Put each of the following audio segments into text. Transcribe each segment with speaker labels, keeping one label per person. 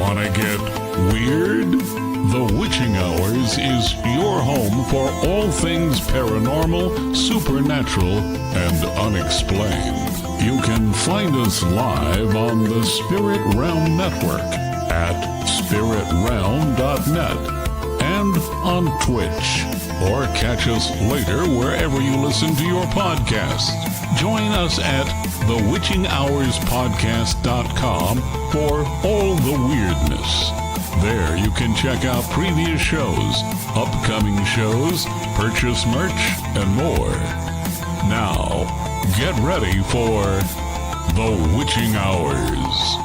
Speaker 1: Wanna get weird? The Witching Hours is your home for all things paranormal, supernatural, and unexplained. You can find us live on the Spirit Realm Network at spiritrealm.net and on Twitch, or catch us later wherever you listen to your podcasts. Join us at thewitchinghourspodcast.com for all the weirdness. There you can check out previous shows, upcoming shows, purchase merch, and more. Now, get ready for The Witching Hours.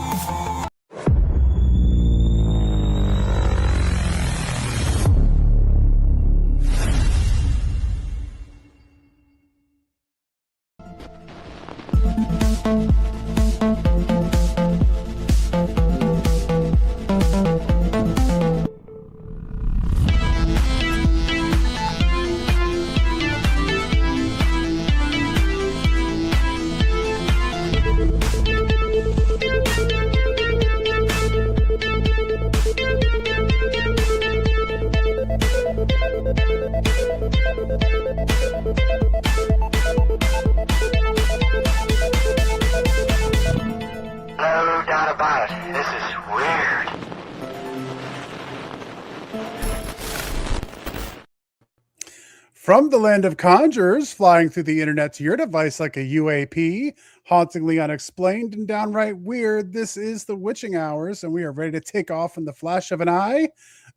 Speaker 2: From the land of conjurers, flying through the internet to your device like a UAP, hauntingly unexplained and downright weird, this is the Witching Hours, and we are ready to take off in the flash of an eye.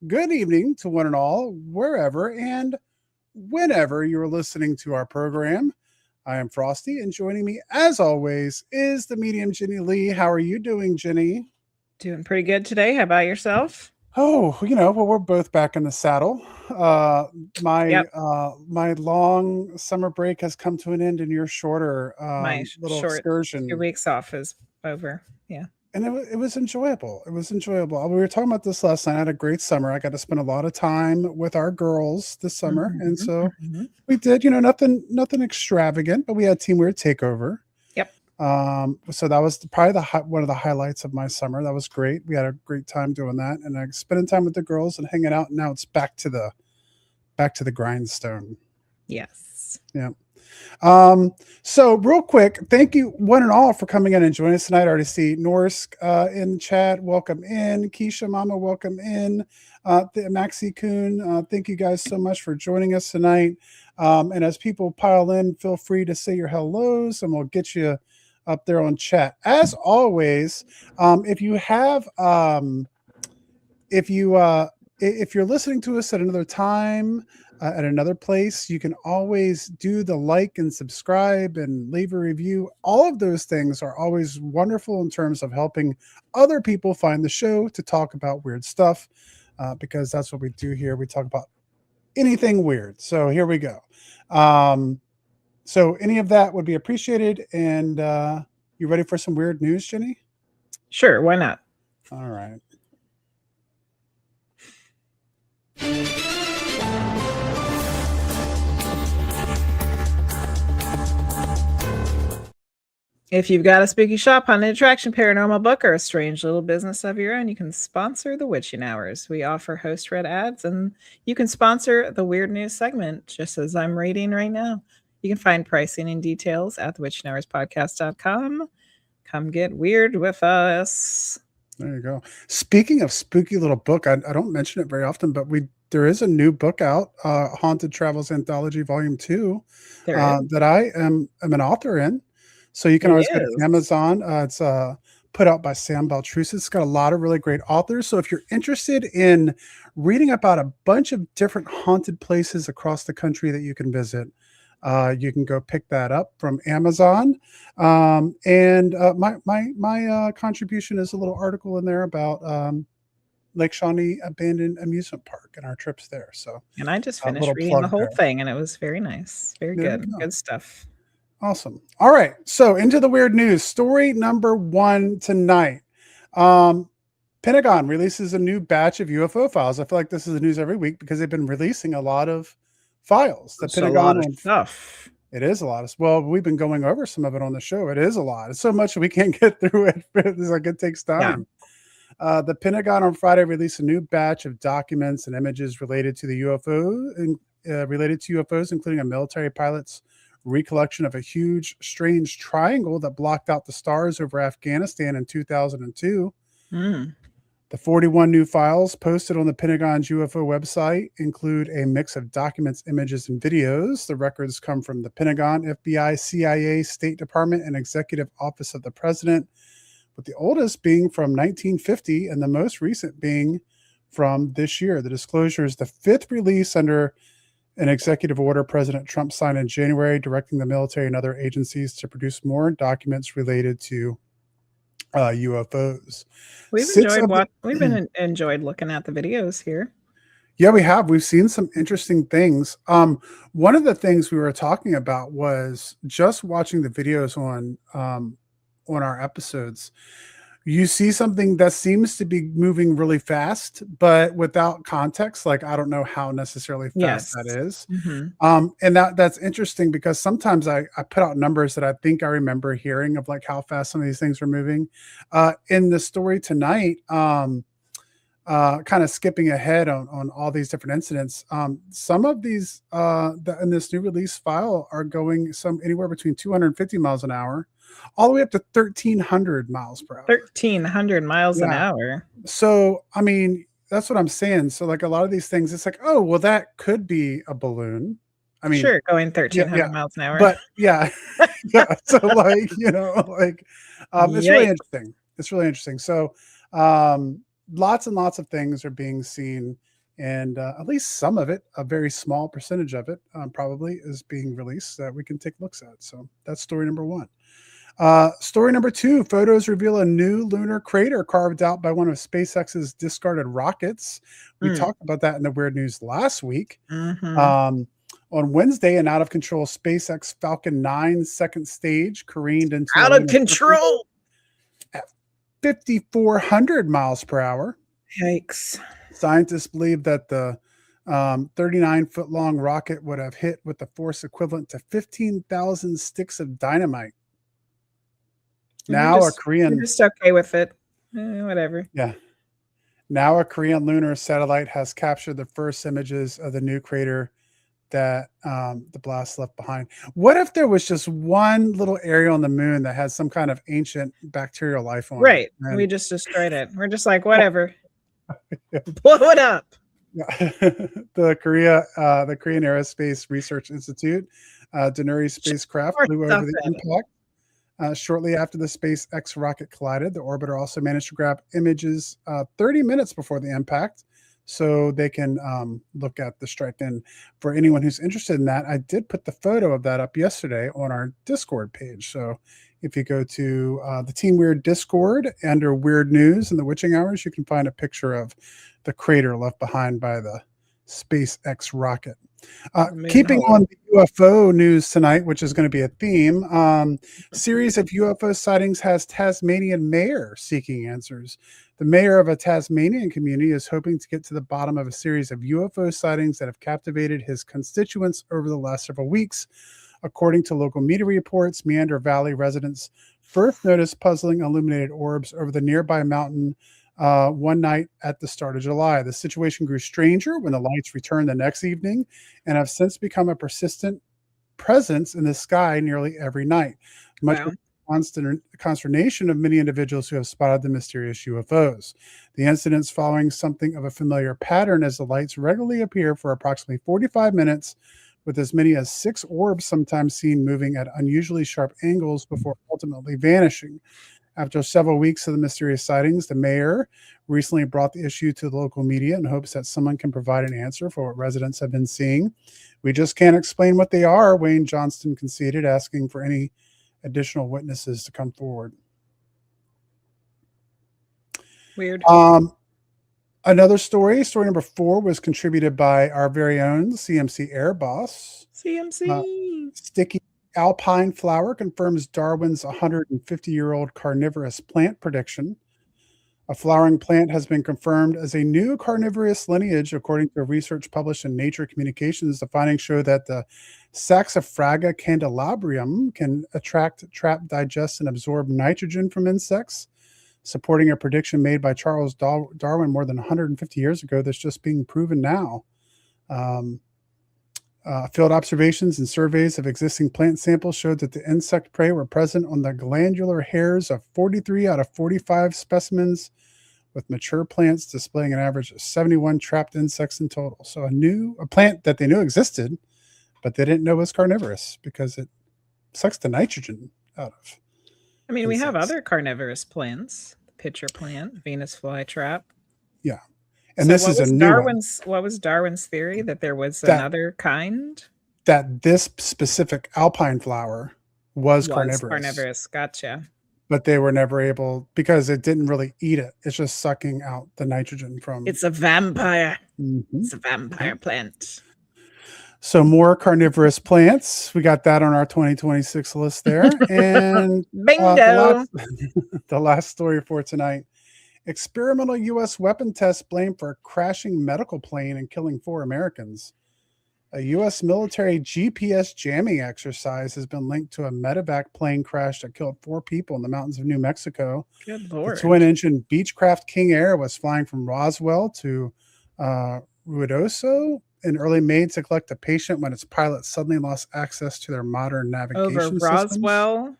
Speaker 2: Good evening to one and all, wherever and whenever you are listening to our program. I am Frosty, and joining me, as always, is the medium Jenny Lee. How are you doing, Jenny?
Speaker 3: Doing pretty good today. How about yourself?
Speaker 2: Oh, we're both back in the saddle. My long summer break has come to an end, and your shorter
Speaker 3: My
Speaker 2: little
Speaker 3: short
Speaker 2: excursion.
Speaker 3: 2 weeks off is over. Yeah.
Speaker 2: And it was enjoyable. It was enjoyable. We were talking about this last night. I had a great summer. I got to spend a lot of time with our girls this summer, and so we did. Nothing extravagant, but we had Team Weird Takeover. So that was probably one of the highlights of my summer. That was great. We had a great time doing that, and I spending time with the girls and hanging out. And now it's back to the grindstone.
Speaker 3: Yes.
Speaker 2: Yeah. So real quick, thank you one and all for coming in and joining us tonight. I already see Norse in the chat. Welcome in. Keisha Mama, welcome in. Maxie Kuhn, thank you guys so much for joining us tonight. And as people pile in, feel free to say your hellos, and we'll get you up there on chat. As always, if you're listening to us at another time, at another place, you can always do the like and subscribe and leave a review. All of those things are always wonderful in terms of helping other people find the show to talk about weird stuff, because that's what we do here. We talk about anything weird. So here we go. So any of that would be appreciated. And you ready for some weird news, Jenny?
Speaker 3: Sure, why not?
Speaker 2: All right.
Speaker 3: If you've got a spooky shop, haunted attraction, paranormal book, or a strange little business of your own, you can sponsor the Witching Hours. We offer host-read ads, and you can sponsor the Weird News segment, just as I'm reading right now. You can find pricing and details at thewitchinghourspodcast.com. Come get weird with us.
Speaker 2: There you go. Speaking of spooky little book, I don't mention it very often, but there is a new book out, Haunted Travels Anthology Volume 2, that I am an author in. So you can always go to Amazon. It's put out by Sam Baltrusis. It's got a lot of really great authors. So if you're interested in reading about a bunch of different haunted places across the country that you can visit, you can go pick that up from Amazon. And my contribution is a little article in there about Lake Shawnee Abandoned Amusement Park and our trips there. So,
Speaker 3: and I just finished reading the whole thing, and it was very nice. Very good. Good stuff.
Speaker 2: Awesome. All right. So into the weird news. Story number 1 tonight. Pentagon releases a new batch of UFO files. I feel like this is the news every week because they've been releasing a lot of files. The Pentagon,
Speaker 3: a lot of stuff.
Speaker 2: It is a lot. Well, we've been going over some of it on the show. It is a lot. It's so much we can't get through it. It's like it takes time. The Pentagon on Friday released a new batch of documents and images related to the UFOs, including a military pilot's recollection of a huge, strange triangle that blocked out the stars over Afghanistan in 2002. The 41 new files posted on the Pentagon's UFO website include a mix of documents, images, and videos. The records come from the Pentagon, FBI, CIA, State Department, and Executive Office of the President, with the oldest being from 1950 and the most recent being from this year. The disclosure is the fifth release under an executive order President Trump signed in January, directing the military and other agencies to produce more documents related to UFOs.
Speaker 3: We've enjoyed looking at the videos here.
Speaker 2: Yeah, we have. We've seen some interesting things. One of the things we were talking about was just watching the videos on our episodes. You see something that seems to be moving really fast, but without context. Like, I don't know how necessarily fast that is. And that's interesting because sometimes I put out numbers that I think I remember hearing of, like, how fast some of these things are moving. In the story tonight, kind of skipping ahead on all these different incidents, some of these in this new release file are going anywhere between 250 miles an hour all the way up to 1,300 miles per hour.
Speaker 3: 1,300 miles an hour.
Speaker 2: So, I mean, that's what I'm saying. So, like, a lot of these things, it's like, oh, well, that could be a balloon. I mean,
Speaker 3: sure, going 1,300 miles an hour.
Speaker 2: But yeah, So, like, it's really interesting. It's really interesting. So, lots and lots of things are being seen, and at least some of it, a very small percentage of it, probably is being released that we can take looks at. So that's story number one. Story number two, photos reveal a new lunar crater carved out by one of SpaceX's discarded rockets. We talked about that in the weird news last week. On Wednesday, an out-of-control SpaceX Falcon 9 second stage careened into
Speaker 3: out of control
Speaker 2: at 5,400 miles per hour.
Speaker 3: Yikes.
Speaker 2: Scientists believe that the 39-foot-long rocket would have hit with the force equivalent to 15,000 sticks of dynamite. Now
Speaker 3: you're just okay with it. Whatever.
Speaker 2: Yeah. Now a Korean lunar satellite has captured the first images of the new crater that the blast left behind. What if there was just one little area on the moon that had some kind of ancient bacterial life on it?
Speaker 3: Right. And we just destroyed it. We're just like, whatever. Blow it up.
Speaker 2: Yeah. The Korean Aerospace Research Institute, Danuri spacecraft flew over the impact. Shortly after the SpaceX rocket collided, the orbiter also managed to grab images 30 minutes before the impact, so they can look at the strike. And for anyone who's interested in that, I did put the photo of that up yesterday on our Discord page. So if you go to the Team Weird Discord under Weird News and the Witching Hours, you can find a picture of the crater left behind by the SpaceX rocket. Keeping on the UFO news tonight, which is going to be a theme, series of UFO sightings has Tasmanian mayor seeking answers. The mayor of a Tasmanian community is hoping to get to the bottom of a series of UFO sightings that have captivated his constituents over the last several weeks. According to local media reports, Meander Valley residents first noticed puzzling illuminated orbs over the nearby mountain one night at the start of July. The situation grew stranger when the lights returned the next evening and have since become a persistent presence in the sky nearly every night, much to the consternation of many individuals who have spotted the mysterious UFOs. The incidents following something of a familiar pattern, as the lights regularly appear for approximately 45 minutes, with as many as 6 orbs sometimes seen moving at unusually sharp angles before ultimately vanishing. After several weeks of the mysterious sightings, the mayor recently brought the issue to the local media in hopes that someone can provide an answer for what residents have been seeing. We just can't explain what they are, Wayne Johnston conceded, asking for any additional witnesses to come forward.
Speaker 3: Weird.
Speaker 2: Another story number 4, was contributed by our very own CMC Air Boss.
Speaker 3: CMC.
Speaker 2: Sticky Alpine flower confirms Darwin's 150-year-old carnivorous plant prediction. A flowering plant has been confirmed as a new carnivorous lineage, according to research published in Nature Communications. The findings show that the Saxifraga candelabrium can attract, trap, digest, and absorb nitrogen from insects. supporting a prediction made by Charles Darwin more than 150 years ago that's just being proven now. Field observations and surveys of existing plant samples showed that the insect prey were present on the glandular hairs of 43 out of 45 specimens, with mature plants displaying an average of 71 trapped insects in total. So a plant that they knew existed, but they didn't know was carnivorous because it sucks the nitrogen out of.
Speaker 3: I mean, we have
Speaker 2: insects.
Speaker 3: other carnivorous plants, the pitcher plant, Venus flytrap.
Speaker 2: Yeah. And this is a new one.
Speaker 3: What was Darwin's theory? That there was another kind?
Speaker 2: That this specific alpine flower was carnivorous.
Speaker 3: Carnivorous, gotcha.
Speaker 2: But they were never able, because it didn't really eat it. It's just sucking out the nitrogen from.
Speaker 3: It's a vampire.
Speaker 2: Mm-hmm.
Speaker 3: It's a vampire plant.
Speaker 2: So more carnivorous plants. We got that on our 2026 list there. And
Speaker 3: bingo.
Speaker 2: The last story for tonight. Experimental U.S. weapon test blamed for a crashing medical plane and killing 4 Americans. A U.S. military GPS jamming exercise has been linked to a medevac plane crash that killed 4 people in the mountains of New Mexico.
Speaker 3: Good Lord.
Speaker 2: The twin-engine Beechcraft King Air was flying from Roswell to Ruidoso in early May to collect a patient when its pilot suddenly lost access to their modern navigation
Speaker 3: systems. Roswell?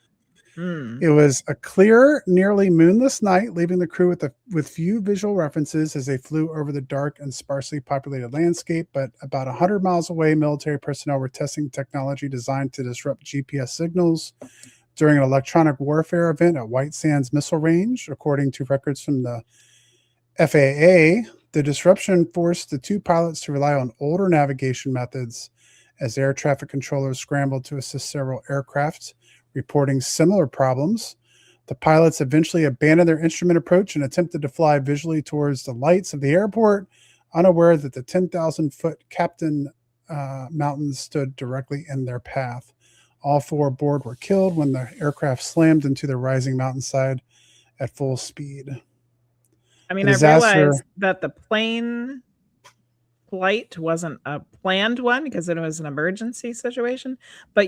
Speaker 2: It was a clear, nearly moonless night, leaving the crew with few visual references as they flew over the dark and sparsely populated landscape. But about 100 miles away, military personnel were testing technology designed to disrupt GPS signals during an electronic warfare event at White Sands Missile Range. According to records from the FAA, the disruption forced the 2 pilots to rely on older navigation methods as air traffic controllers scrambled to assist several aircraft, reporting similar problems. The pilots eventually abandoned their instrument approach and attempted to fly visually towards the lights of the airport, unaware that the 10,000-foot Captain Mountains stood directly in their path. All 4 aboard were killed when the aircraft slammed into the rising mountainside at full speed.
Speaker 3: I mean, I realized that the plane flight wasn't a planned one because it was an emergency situation. But,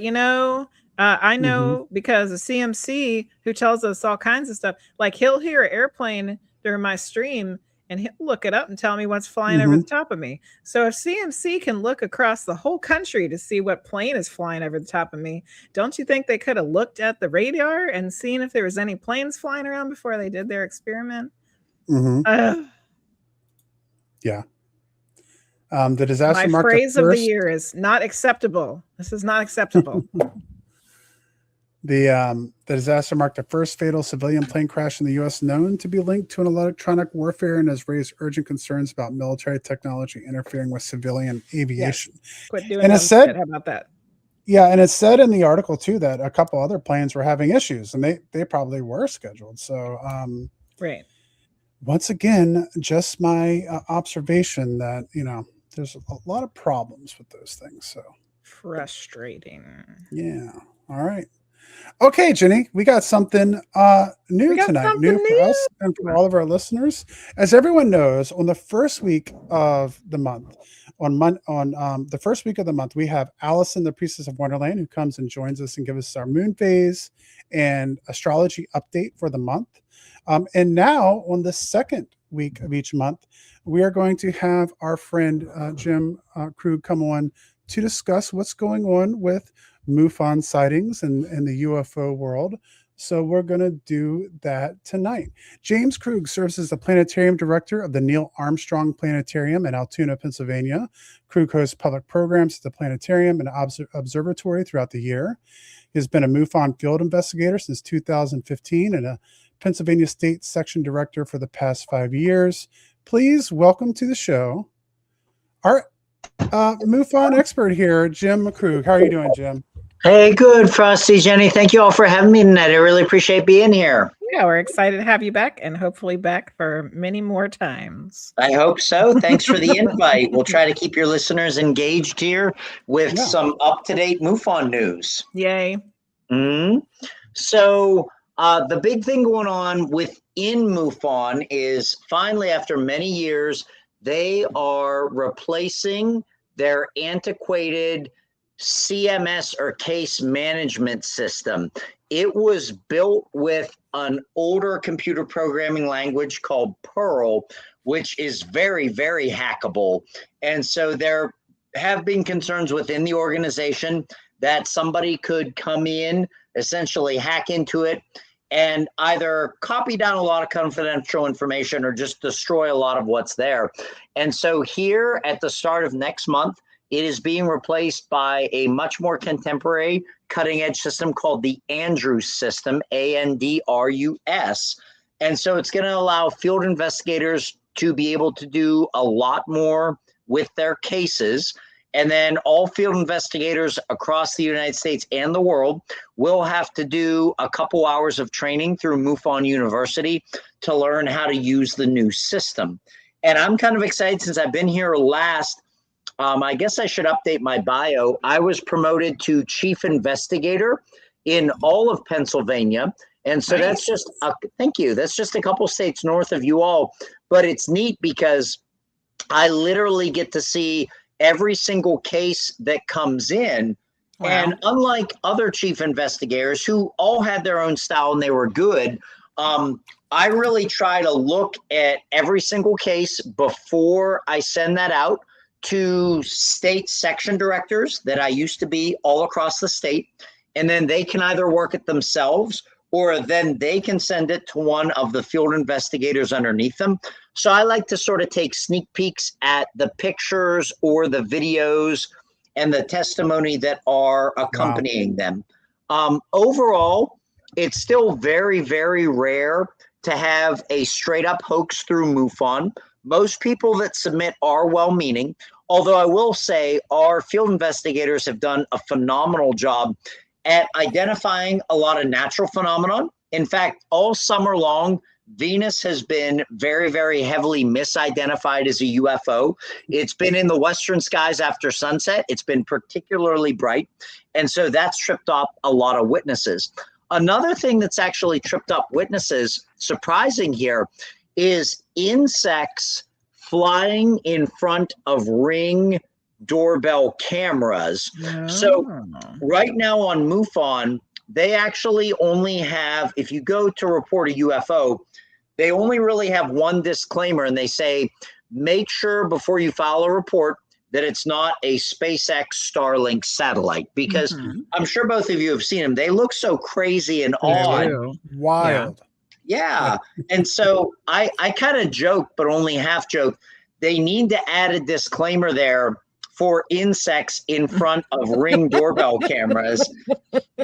Speaker 3: I know because the CMC, who tells us all kinds of stuff, like he'll hear an airplane during my stream and he'll look it up and tell me what's flying over the top of me. So if CMC can look across the whole country to see what plane is flying over the top of me, don't you think they could have looked at the radar and seen if there was any planes flying around before they did their experiment?
Speaker 2: Yeah. The disaster
Speaker 3: My phrase of the year is not acceptable. This is not acceptable.
Speaker 2: The disaster marked the first fatal civilian plane crash in the U.S. known to be linked to an electronic warfare and has raised urgent concerns about military technology interfering with civilian aviation.
Speaker 3: Yes. Quit doing how about that?
Speaker 2: Yeah, and it said in the article too that a couple other planes were having issues, and they probably were scheduled. So,
Speaker 3: right.
Speaker 2: Once again, just my observation that there's a lot of problems with those things. So
Speaker 3: frustrating.
Speaker 2: Yeah. All right. Okay, Jenny, we got something new tonight, new for us and for all of our listeners. As everyone knows, on the first week of the month, the first week of the month, we have Allison, the Priestess of Wonderland, who comes and joins us and gives us our moon phase and astrology update for the month. And now, on the second week of each month, we are going to have our friend Jim Krug come on to discuss what's going on with MUFON sightings in the UFO world. So we're going to do that tonight. James Krug serves as the planetarium director of the Neil Armstrong Planetarium in Altoona, Pennsylvania. Krug hosts public programs at the planetarium and observatory throughout the year. He has been a MUFON field investigator since 2015 and a Pennsylvania State Section Director for the past 5 years. Please welcome to the show our MUFON expert here, Jim Krug. How are you doing, Jim?
Speaker 4: Hey, good, Frosty, Jenny. Thank you all for having me tonight. I really appreciate being here.
Speaker 3: Yeah, we're excited to have you back and hopefully back for many more times.
Speaker 4: I hope so. Thanks for the invite. We'll try to keep your listeners engaged here with some up-to-date MUFON news.
Speaker 3: Yay.
Speaker 4: So the big thing going on within MUFON is finally, after many years, they are replacing their antiquated CMS or case management system. It was built with an older computer programming language called Perl, which is very, very hackable. And so there have been concerns within the organization that somebody could come in, essentially hack into it, and either copy down a lot of confidential information or just destroy a lot of what's there. And so here at the start of next month, it is being replaced by a much more contemporary cutting edge system called the Andrus system, ANDRUS. And so it's going to allow field investigators to be able to do a lot more with their cases. And then all field investigators across the United States and the world will have to do a couple hours of training through MUFON University to learn how to use the new system. And I'm kind of excited since I've been here last. I guess I should update my bio. I was promoted to chief investigator in all of Pennsylvania. And so that's just, thank you. That's just a couple states north of you all. But it's neat because I literally get to see every single case that comes in. Wow. And unlike other chief investigators who all had their own style and they were good, I really try to look at every single case before I send that out to state section directors that I used to be all across the state. And then they can either work it themselves or then they can send it to one of the field investigators underneath them. So I like to sort of take sneak peeks at the pictures or the videos and the testimony that are accompanying them. Overall, it's still very, very rare to have a straight up hoax through MUFON. Most people that submit are well-meaning, although I will say our field investigators have done a phenomenal job at identifying a lot of natural phenomenon. In fact, all summer long, Venus has been very, very heavily misidentified as a UFO. It's been in the western skies after sunset. It's been particularly bright. And so that's tripped up a lot of witnesses. Another thing that's actually tripped up witnesses, surprising here, is insects flying in front of Ring doorbell cameras. Oh. So right now on MUFON, they actually only have, if you go to report a UFO, they only really have one disclaimer, and they say, make sure before you file a report that it's not a SpaceX Starlink satellite, because I'm sure both of you have seen them. They look so crazy and odd.
Speaker 2: Wild.
Speaker 4: Yeah. And so I kind of joke, but only half joke. They need to add a disclaimer there for insects in front of Ring doorbell cameras.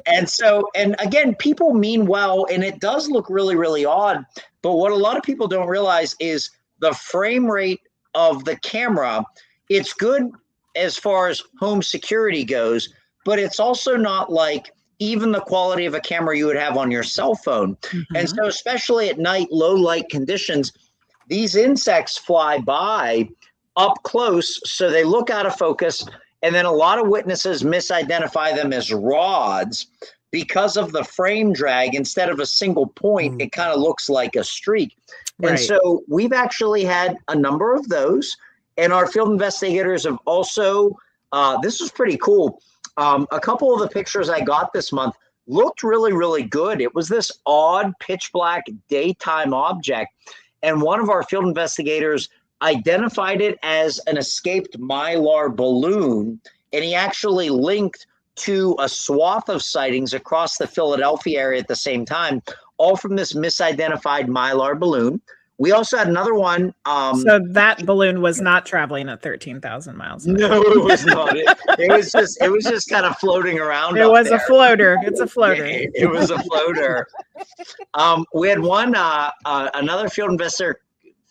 Speaker 4: And so, and again, people mean well, and it does look really, really odd. But what a lot of people don't realize is the frame rate of the camera. It's good as far as home security goes, but it's also not like even the quality of a camera you would have on your cell phone. And so especially at night, low light conditions, these insects fly by up close, so they look out of focus, and then a lot of witnesses misidentify them as rods because of the frame drag. Instead of a single point, it kind of looks like a streak. Right. And so we've actually had a number of those, and our field investigators have also, this was pretty cool. A couple of the pictures I got this month looked really, really good. It was this odd pitch black daytime object, and one of our field investigators identified it as an escaped Mylar balloon, and he actually linked to a swath of sightings across the Philadelphia area at the same time, all from this misidentified Mylar balloon. We also had another one.
Speaker 3: So that balloon was not traveling at 13,000 miles an hour.
Speaker 4: No, it was not. It was just kind of floating around.
Speaker 3: It was a floater. It's a floater.
Speaker 4: It was a floater. We had one, another field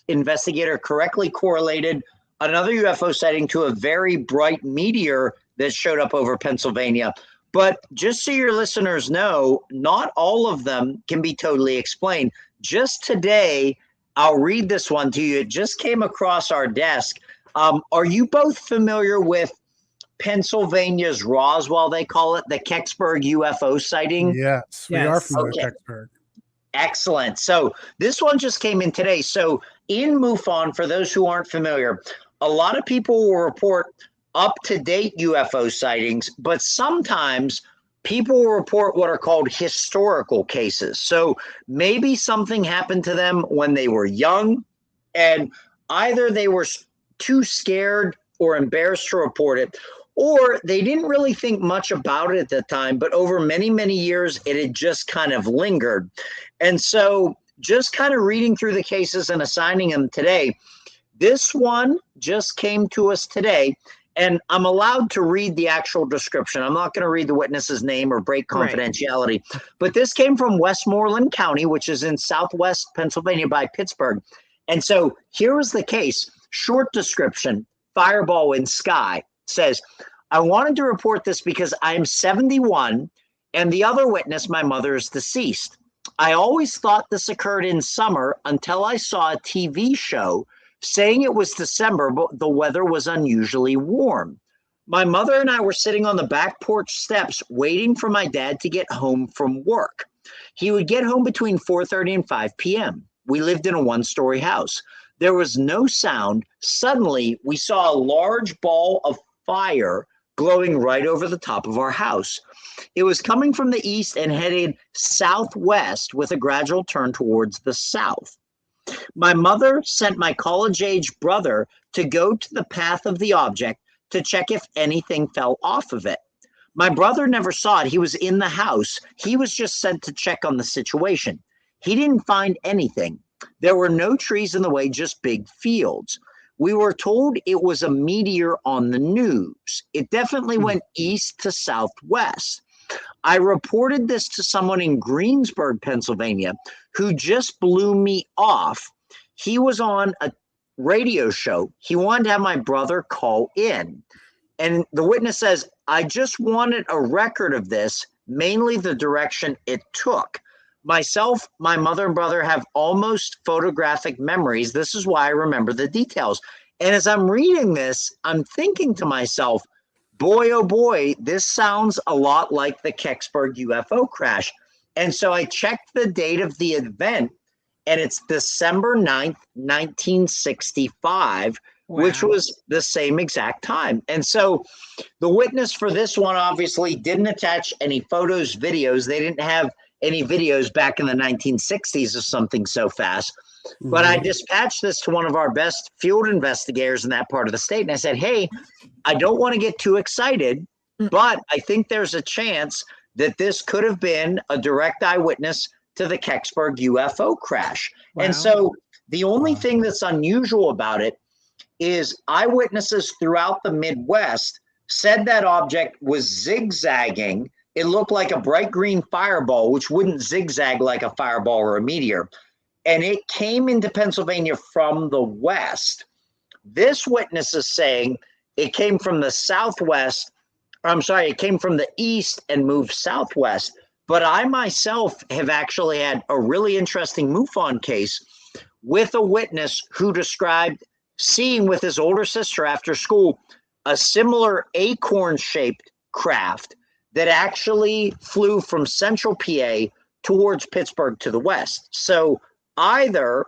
Speaker 4: investigator correctly correlated another UFO sighting to a very bright meteor that showed up over Pennsylvania. But just so your listeners know, not all of them can be totally explained. Just today, I'll read this one to you. It just came across our desk. Are you both familiar with Pennsylvania's Roswell, they call it, the Kecksburg UFO sighting?
Speaker 2: Yes, we are familiar with Kecksburg.
Speaker 4: Excellent. So this one just came in today. So in MUFON, for those who aren't familiar, a lot of people will report up-to-date UFO sightings, but sometimes people will report what are called historical cases. So maybe something happened to them when they were young, and either they were too scared or embarrassed to report it, or they didn't really think much about it at the time, but over many, many years, it had just kind of lingered. And so just kind of reading through the cases and assigning them today, this one just came to us today, and I'm allowed to read the actual description. I'm not going to read the witness's name or break confidentiality, but this came from Westmoreland County, which is in southwest Pennsylvania by Pittsburgh. And so here is the case. Short description, fireball in sky. Says, I wanted to report this because I'm 71 and the other witness, my mother, is deceased. I always thought this occurred in summer until I saw a TV show saying it was December, but the weather was unusually warm. My mother and I were sitting on the back porch steps waiting for my dad to get home from work. He would get home between 4:30 and 5 p.m. We lived in a one-story house. There was no sound. Suddenly, we saw a large ball of fire glowing right over the top of our house. It was coming from the east and headed southwest with a gradual turn towards the south. My mother sent my college-age brother to go to the path of the object to check if anything fell off of it. My brother never saw it. He was in the house. He was just sent to check on the situation. He didn't find anything. There were no trees in the way, just big fields. We were told it was a meteor on the news. It definitely went east to southwest. I reported this to someone in Greensburg, Pennsylvania, who just blew me off. He was on a radio show. He wanted to have my brother call in. And the witness says, I just wanted a record of this, mainly the direction it took. Myself, my mother and brother have almost photographic memories. This is why I remember the details. And as I'm reading this, I'm thinking to myself, boy, oh boy, this sounds a lot like the Kecksburg UFO crash. And so I checked the date of the event, and it's December 9th, 1965, which was the same exact time. And so the witness for this one obviously didn't attach any photos, videos. They didn't have any videos back in the 1960s of something so fast. But I dispatched this to one of our best field investigators in that part of the state. And I said, hey, I don't want to get too excited, but I think there's a chance that this could have been a direct eyewitness to the Kecksburg UFO crash. Wow. And so the only thing that's unusual about it is eyewitnesses throughout the Midwest said that object was zigzagging. It looked like a bright green fireball, which wouldn't zigzag like a fireball or a meteor. And it came into Pennsylvania from the west. This witness is saying it came from the southwest. It came from the east and moved southwest. But I myself have actually had a really interesting MUFON case with a witness who described seeing with his older sister after school a similar acorn-shaped craft that actually flew from central PA towards Pittsburgh to the west. So either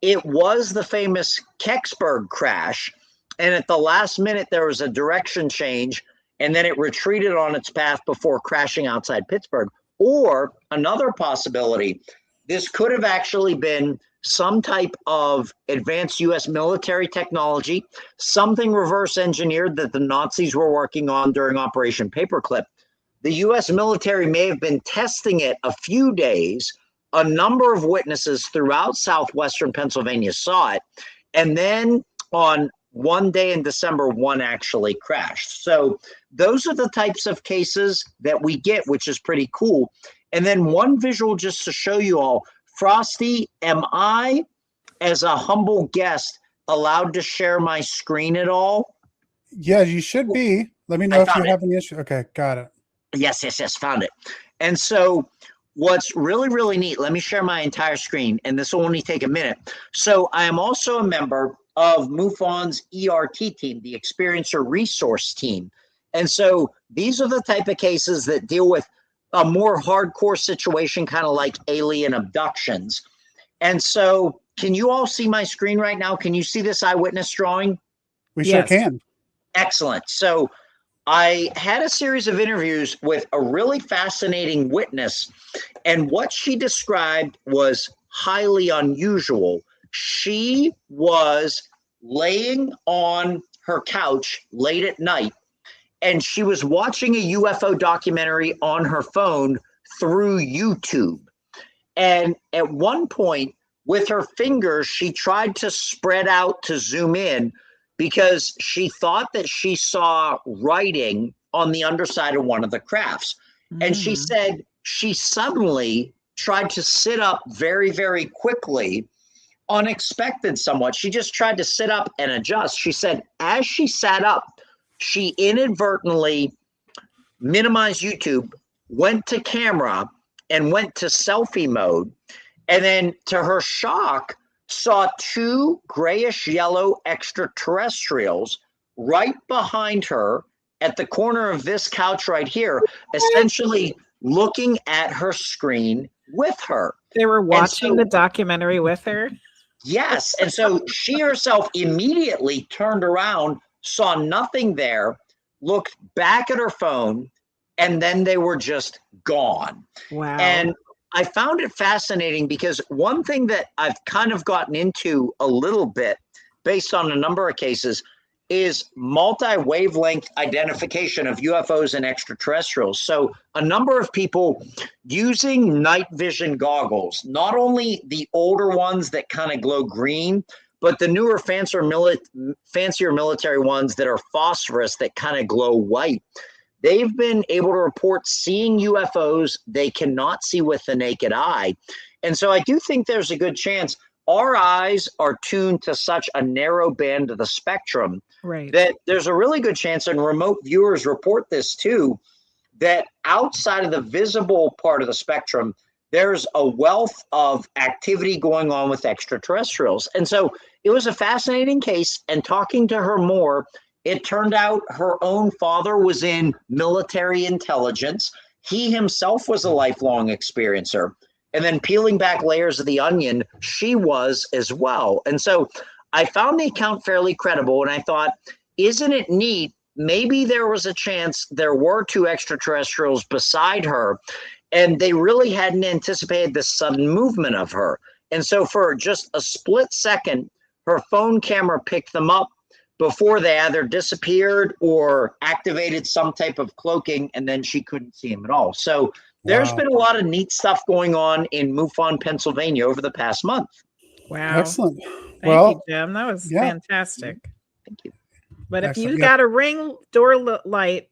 Speaker 4: it was the famous Kecksburg crash, and at the last minute there was a direction change, and then it retreated on its path before crashing outside Pittsburgh. Or another possibility, this could have actually been some type of advanced U.S. military technology, something reverse engineered that the Nazis were working on during Operation Paperclip. The U.S. military may have been testing it a few days. A number of witnesses throughout southwestern Pennsylvania saw it. And then on one day in December, one actually crashed. So those are the types of cases that we get, which is pretty cool. And then one visual just to show you all. Frosty, am I, as a humble guest, allowed to share my screen at all?
Speaker 2: Yeah, you should be. Let me know if you have any issue. Okay, got it.
Speaker 4: Yes, found it. And so what's really, really neat, let me share my entire screen, and this will only take a minute. So I am also a member of MUFON's ERT team, the Experiencer Resource Team. And so these are the type of cases that deal with a more hardcore situation, kind of like alien abductions. And so can you all see my screen right now? Can you see this eyewitness drawing?
Speaker 2: We sure can.
Speaker 4: Excellent. So I had a series of interviews with a really fascinating witness, and what she described was highly unusual. She was laying on her couch late at night, and she was watching a UFO documentary on her phone through YouTube. And at one point, with her fingers, she tried to spread out to zoom in because she thought that she saw writing on the underside of one of the crafts. And she said she suddenly tried to sit up very, very quickly, unexpected somewhat. She just tried to sit up and adjust. She said as she sat up, she inadvertently minimized YouTube, went to camera, and went to selfie mode. And then to her shock, saw two grayish yellow extraterrestrials right behind her at the corner of this couch right here, essentially looking at her screen with her.
Speaker 3: They were watching the documentary with her?
Speaker 4: Yes. And so she herself immediately turned around, saw nothing there, looked back at her phone, and then they were just gone.
Speaker 3: Wow.
Speaker 4: And I found it fascinating because one thing that I've kind of gotten into a little bit based on a number of cases is multi-wavelength identification of UFOs and extraterrestrials. So a number of people using night vision goggles, not only the older ones that kind of glow green, but the newer, fancier military ones that are phosphorus that kind of glow white. They've been able to report seeing UFOs they cannot see with the naked eye. And so I do think there's a good chance our eyes are tuned to such a narrow band of the spectrum that there's a really good chance, and remote viewers report this too, that outside of the visible part of the spectrum, there's a wealth of activity going on with extraterrestrials. And so it was a fascinating case, and talking to her more, it turned out her own father was in military intelligence. He himself was a lifelong experiencer. And then peeling back layers of the onion, she was as well. And so I found the account fairly credible, and I thought, isn't it neat? Maybe there was a chance there were two extraterrestrials beside her, and they really hadn't anticipated the sudden movement of her. And so for just a split second, her phone camera picked them up before they either disappeared or activated some type of cloaking, and then she couldn't see him at all. So there's been a lot of neat stuff going on in MUFON, Pennsylvania over the past month.
Speaker 3: Wow.
Speaker 2: Excellent.
Speaker 3: Thank you, Jim. That was fantastic.
Speaker 4: Thank you.
Speaker 3: But if you got a ring door light,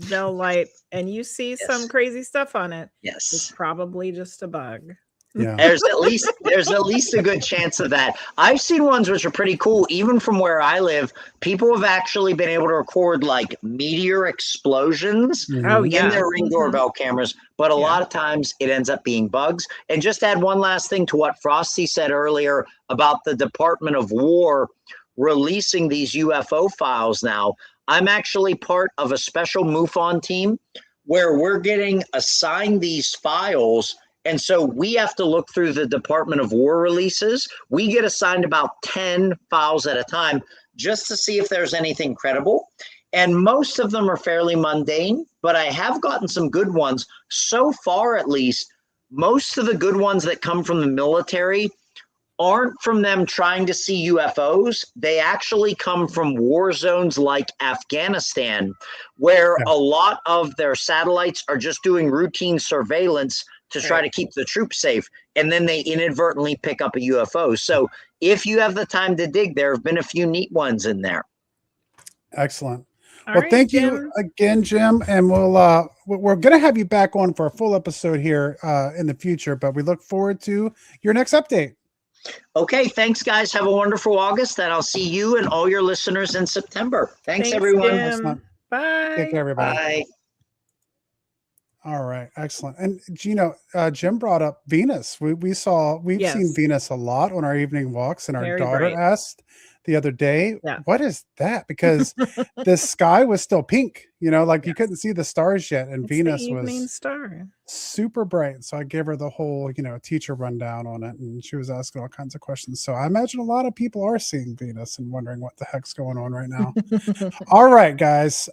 Speaker 3: bell light, and you see some crazy stuff on it, it's probably just a bug.
Speaker 2: Yeah.
Speaker 4: There's at least a good chance of that. I've seen ones which are pretty cool. Even from where I live, people have actually been able to record like meteor explosions in their Ring doorbell cameras. But a lot of times it ends up being bugs. And just add one last thing to what Frosty said earlier about the Department of War releasing these UFO files now. I'm actually part of a special MUFON team where we're getting assigned these files. And so we have to look through the Department of War releases. We get assigned about 10 files at a time just to see if there's anything credible. And most of them are fairly mundane, but I have gotten some good ones. So far, at least, most of the good ones that come from the military aren't from them trying to see UFOs. They actually come from war zones like Afghanistan, where a lot of their satellites are just doing routine surveillance to try to keep the troops safe, and then they inadvertently pick up a UFO. So if you have the time to dig, there have been a few neat ones in there.
Speaker 2: Excellent. Thank you again, Jim, and we're going to have you back on for a full episode here in the future, but we look forward to your next update.
Speaker 4: Okay, thanks, guys. Have a wonderful August, and I'll see you and all your listeners in September. Thanks everyone.
Speaker 3: Jim. Bye.
Speaker 2: Take care, everybody.
Speaker 4: Bye.
Speaker 2: All right, excellent. And Gino, Jim brought up Venus. We've seen Venus a lot on our evening walks, and our daughter asked the other day.
Speaker 3: Yeah.
Speaker 2: What is that? Because the sky was still pink, like you couldn't see the stars yet, and
Speaker 3: It's
Speaker 2: Venus
Speaker 3: the evening
Speaker 2: was
Speaker 3: star.
Speaker 2: super bright. So I gave her the whole, teacher rundown on it, and she was asking all kinds of questions. So I imagine a lot of people are seeing Venus and wondering what the heck's going on right now. All right, guys.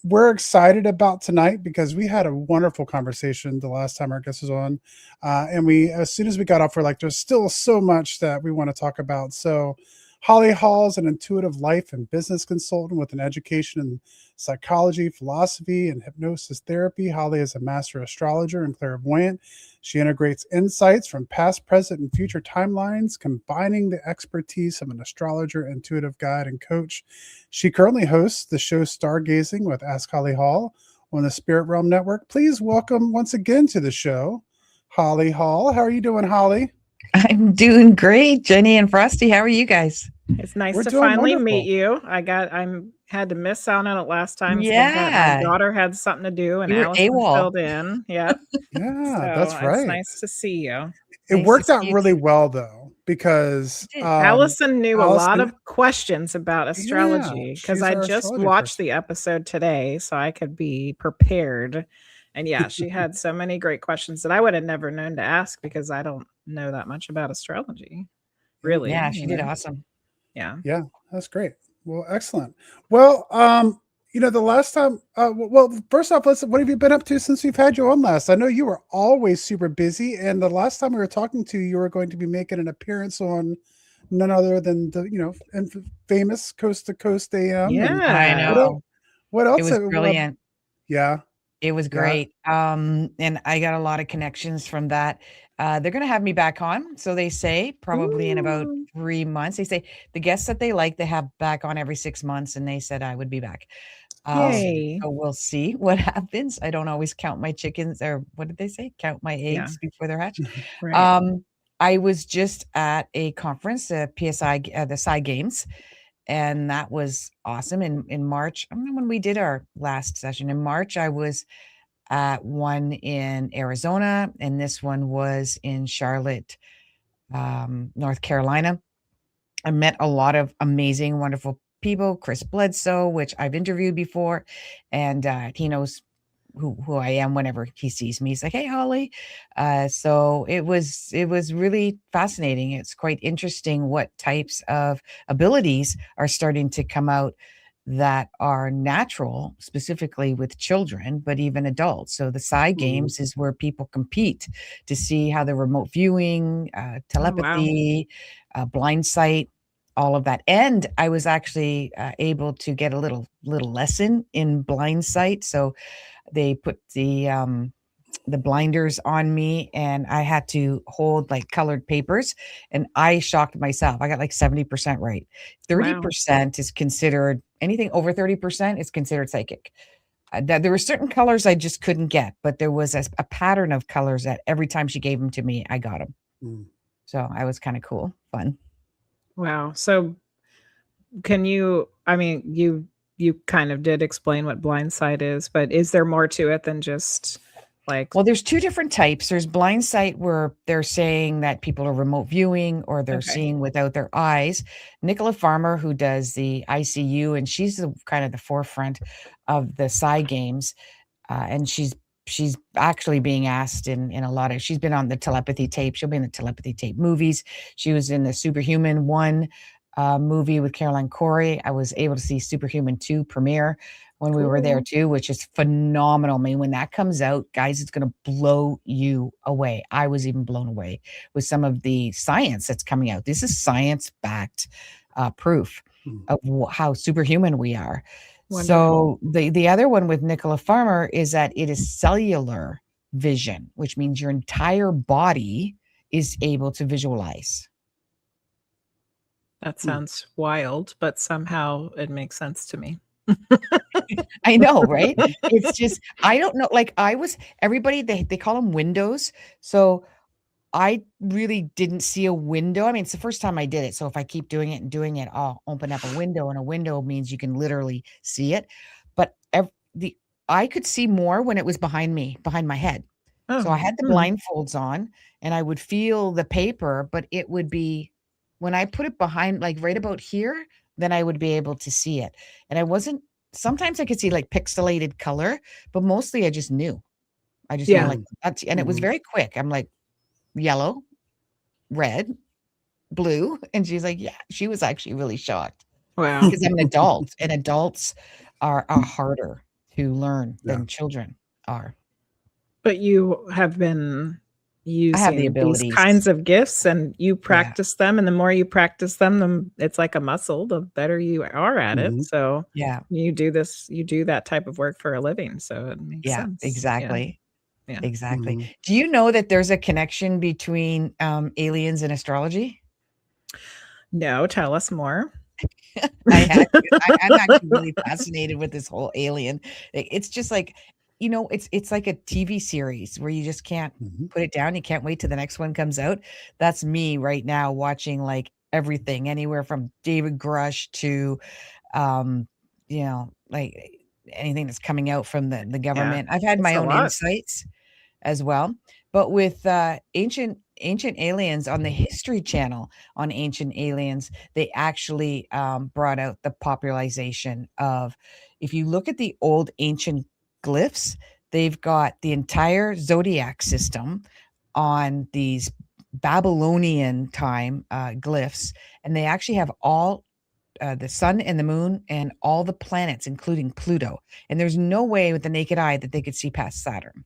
Speaker 2: We're excited about tonight because we had a wonderful conversation the last time our guest was on. And as soon as we got off, we're like, there's still so much that we want to talk about. So Holly Hall is an intuitive life and business consultant with an education in psychology, philosophy, and hypnosis therapy. Holly is a master astrologer and clairvoyant. She integrates insights from past, present, and future timelines, combining the expertise of an astrologer, intuitive guide, and coach. She currently hosts the show Stargazing with Ask Holly Hall on the Spirit Realm Network. Please welcome once again to the show, Holly Hall. How are you doing, Holly?
Speaker 5: I'm doing great, Jenny and Frosty. How are you guys?
Speaker 3: It's nice
Speaker 2: We're
Speaker 3: to
Speaker 2: doing
Speaker 3: finally
Speaker 2: wonderful.
Speaker 3: meet you. I had to miss out on it last time.
Speaker 5: Yeah.
Speaker 3: My daughter had something to do, and
Speaker 5: You were
Speaker 3: Allison
Speaker 5: AWOL.
Speaker 3: filled in. Yeah,
Speaker 2: Yeah,
Speaker 3: so
Speaker 2: that's right.
Speaker 3: It's nice to see you.
Speaker 2: It
Speaker 5: Nice to
Speaker 2: worked
Speaker 5: see
Speaker 2: out
Speaker 5: you
Speaker 2: really
Speaker 5: too.
Speaker 2: well, though, because
Speaker 5: It did.
Speaker 3: Allison knew a lot
Speaker 2: Allison-
Speaker 3: of questions about astrology because
Speaker 2: she's
Speaker 3: I
Speaker 2: our
Speaker 3: just
Speaker 2: astrology
Speaker 3: watched
Speaker 2: person.
Speaker 3: the episode today, so I could be prepared. And yeah, she had so many great questions that I would have never known to ask because I don't know that much about astrology. Really.
Speaker 5: Yeah, she
Speaker 3: you
Speaker 5: did
Speaker 3: know?
Speaker 5: awesome.
Speaker 3: Yeah.
Speaker 2: Yeah, that's great. Well, excellent. Well, the last time, first off, what have you been up to since we've had you on last? I know you were always super busy, and the last time we were talking to you, you were going to be making an appearance on none other than the famous Coast to Coast AM.
Speaker 3: Yeah.
Speaker 2: And
Speaker 5: I know.
Speaker 2: what else?
Speaker 5: It was brilliant.
Speaker 2: Yeah.
Speaker 5: It was great. And I got a lot of connections from that. They're going to have me back on. So they say probably in about
Speaker 3: Ooh.
Speaker 5: 3 months. They say the guests that they like, they have back on every 6 months. And they said I would be back.
Speaker 3: Yay.
Speaker 5: So we'll see what happens. I don't always count my chickens, or what did they say? Count my
Speaker 3: Yeah.
Speaker 5: eggs before they're hatched.
Speaker 3: Right.
Speaker 5: I was just at a conference, PSI, the Psy Games, and that was awesome. In March, I don't know when we did our last session. In March, I was at one in Arizona, and this one was in Charlotte, North Carolina. I met a lot of amazing, wonderful people. Chris Bledsoe, which I've interviewed before, and he knows who I am whenever he sees me. He's like, "Hey, Holly." So it was really fascinating. It's quite interesting what types of abilities are starting to come out that are natural, specifically with children, but even adults. So the Psy Games is where people compete to see how the remote viewing, telepathy, blind sight, all of that. And I was actually able to get a little lesson in blind sight. So they put the blinders on me, and I had to hold like colored papers, and I shocked myself. I got like 70% right. 30% is considered, anything over 30% is considered psychic. There were certain colors I just couldn't get, but there was a pattern of colors that every time she gave them to me, I got them. So I was kind of cool, fun.
Speaker 3: Wow. So you kind of did explain what blind sight is, but is there more to it than just like?
Speaker 5: Well, there's two different types. There's blind sight, where they're saying that people are remote viewing or they're seeing without their eyes. Nicola Farmer, who does the ICU, and she's kind of the forefront of the Psy Games, and she's actually being asked in a lot of, she's been on the telepathy tape. She'll be in the telepathy tape movies. She was in the Superhuman 1 movie with Caroline Corey. I was able to see Superhuman 2 premiere when we were there too, which is phenomenal. I mean, when that comes out, guys, it's going to blow you away. I was even blown away with some of the science that's coming out. This is science-backed proof of how superhuman we are. Wonderful. So the other one with Nicola Farmer is that it is cellular vision, which means your entire body is able to visualize.
Speaker 3: That sounds wild, but somehow it makes sense to me.
Speaker 5: I know, right? It's just, I don't know. Like everybody, they call them windows. So I really didn't see a window. I mean, it's the first time I did it. So if I keep doing it, I'll open up a window, and a window means you can literally see it. But I could see more when it was behind my head. So I had the blindfolds on, and I would feel the paper, but it would be When I put it behind, like right about here, then I would be able to see it. And I wasn't, sometimes I could see like pixelated color, but mostly I just knew. I just know
Speaker 3: Yeah.
Speaker 5: like that's, and it was
Speaker 2: Mhm.
Speaker 5: very quick. I'm like, yellow, red, blue. And she's like, yeah, she was actually really shocked
Speaker 3: Wow.
Speaker 5: because I'm an adult and adults are harder to learn
Speaker 2: Yeah.
Speaker 5: than children are.
Speaker 3: But you have been
Speaker 5: I have the
Speaker 3: using these
Speaker 5: abilities.
Speaker 3: kinds of gifts and you
Speaker 5: Yeah.
Speaker 3: practice them. And the more you practice them, it's like a muscle, the better you are at it.
Speaker 2: Mhm.
Speaker 3: So
Speaker 5: Yeah.
Speaker 3: you do that type of work for a living. So it makes
Speaker 5: Yeah,
Speaker 3: sense.
Speaker 5: exactly.
Speaker 3: Yeah.
Speaker 5: Exactly.
Speaker 2: Mhm.
Speaker 5: Do you know that there's a connection between aliens and astrology?
Speaker 3: No, tell us more.
Speaker 5: I had I'm actually really fascinated with this whole alien. It's just like, it's like a TV series where you just can't
Speaker 2: Mhm.
Speaker 5: put it down. You can't wait till the next one comes out. That's me right now watching like everything, anywhere from David Grush to like anything that's coming out from the
Speaker 3: Yeah.
Speaker 5: government. I've had
Speaker 3: It's
Speaker 5: my
Speaker 3: a
Speaker 5: own
Speaker 3: lot.
Speaker 5: insights as well. But with ancient aliens on the History Channel on Ancient Aliens, they actually brought out the popularization of, if you look at the old ancient glyphs, they've got the entire zodiac system on these Babylonian time glyphs, and they actually have all the sun and the moon and all the planets, including Pluto. And there's no way with the naked eye that they could see past Saturn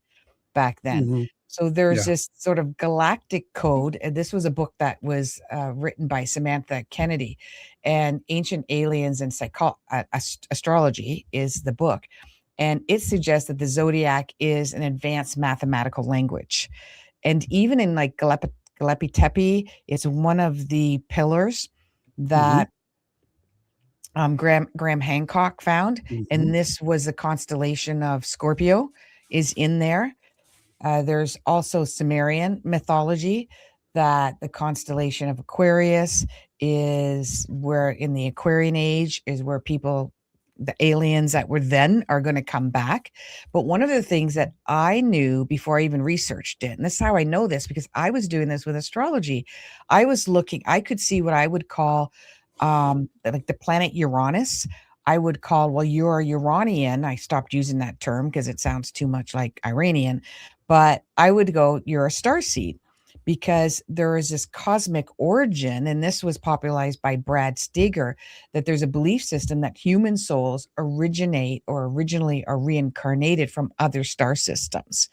Speaker 5: back then.
Speaker 2: Mhm.
Speaker 5: So there's
Speaker 2: Yeah.
Speaker 5: this sort of galactic code. And this was a book that was written by Samantha Kennedy, and Ancient Aliens and Astrology is the book. And it suggests that the zodiac is an advanced mathematical language. And even in like Galepi Tepe, it's one of the pillars
Speaker 2: Mhm.
Speaker 5: that Graham Hancock found,
Speaker 2: Mhm.
Speaker 5: and this was a constellation of Scorpio is in there. There's also Sumerian mythology that the constellation of Aquarius is where, in the Aquarian age, is where the aliens that were then are going to come back. But one of the things that I knew before I even researched it, and this is how I know this because I was doing this with astrology, I could see what I would call like the planet Uranus. I would call, well, you're a Uranian. I stopped using that term because it sounds too much like Iranian, but I would go, you're a starseed, because there is this cosmic origin, and this was popularized by Brad Steger, that there's a belief system that human souls originally are reincarnated from other star systems.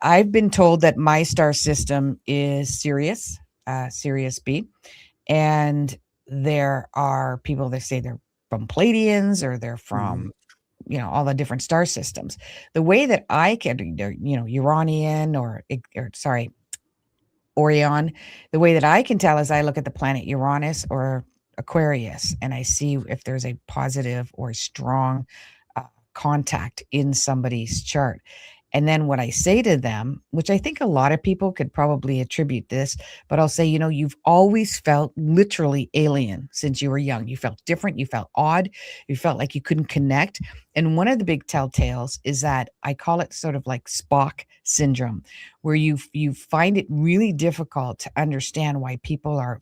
Speaker 5: I've been told that my star system is Sirius, Sirius B, and there are people that say they're from Pleiadians or they're
Speaker 2: Mhm.
Speaker 5: from all the different star systems. The way that I can, Uranian or sorry, Orion, the way that I can tell is I look at the planet Uranus or Aquarius and I see if there's a positive or strong contact in somebody's chart. And then what I say to them, which I think a lot of people could probably attribute this, but I'll say, you've always felt literally alien since you were young. You felt different. You felt odd. You felt like you couldn't connect. And one of the big telltales is that I call it sort of like Spock syndrome, where you find it really difficult to understand why people are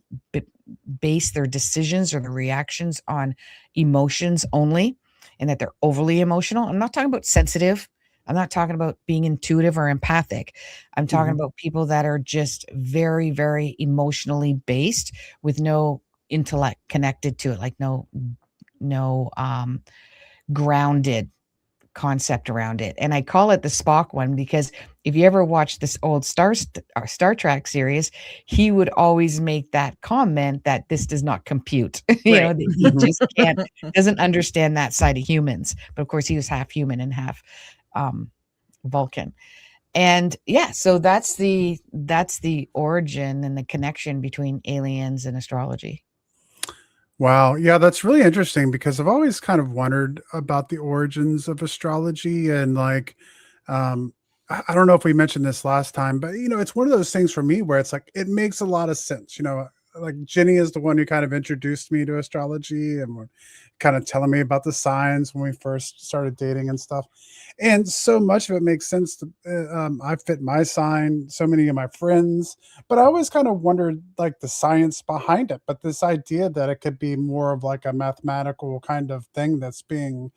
Speaker 5: base their decisions or their reactions on emotions only, and that they're overly emotional. I'm not talking about sensitive. I'm not talking about being intuitive or empathic. I'm talking
Speaker 2: Mhm.
Speaker 5: about people that are just very, very emotionally based with no intellect connected to it, like no grounded concept around it. And I call it the Spock one because if you ever watch this old Star Trek series, he would always make that comment that this does not compute.
Speaker 3: Right.
Speaker 5: That he just doesn't understand that side of humans. But of course, he was half human and half Vulcan. And yeah, so that's the origin and the connection between aliens and astrology.
Speaker 2: Wow. Yeah, that's really interesting because I've always kind of wondered about the origins of astrology and like I don't know if we mentioned this last time, but it's one of those things for me where it's like it makes a lot of sense. like Jenny is the one who kind of introduced me to astrology and were kind of telling me about the signs when we first started dating and stuff. And so much of it makes sense. I fit my sign, so many of my friends, but I always kind of wondered like the science behind it. But this idea that it could be more of like a mathematical kind of thing that's being,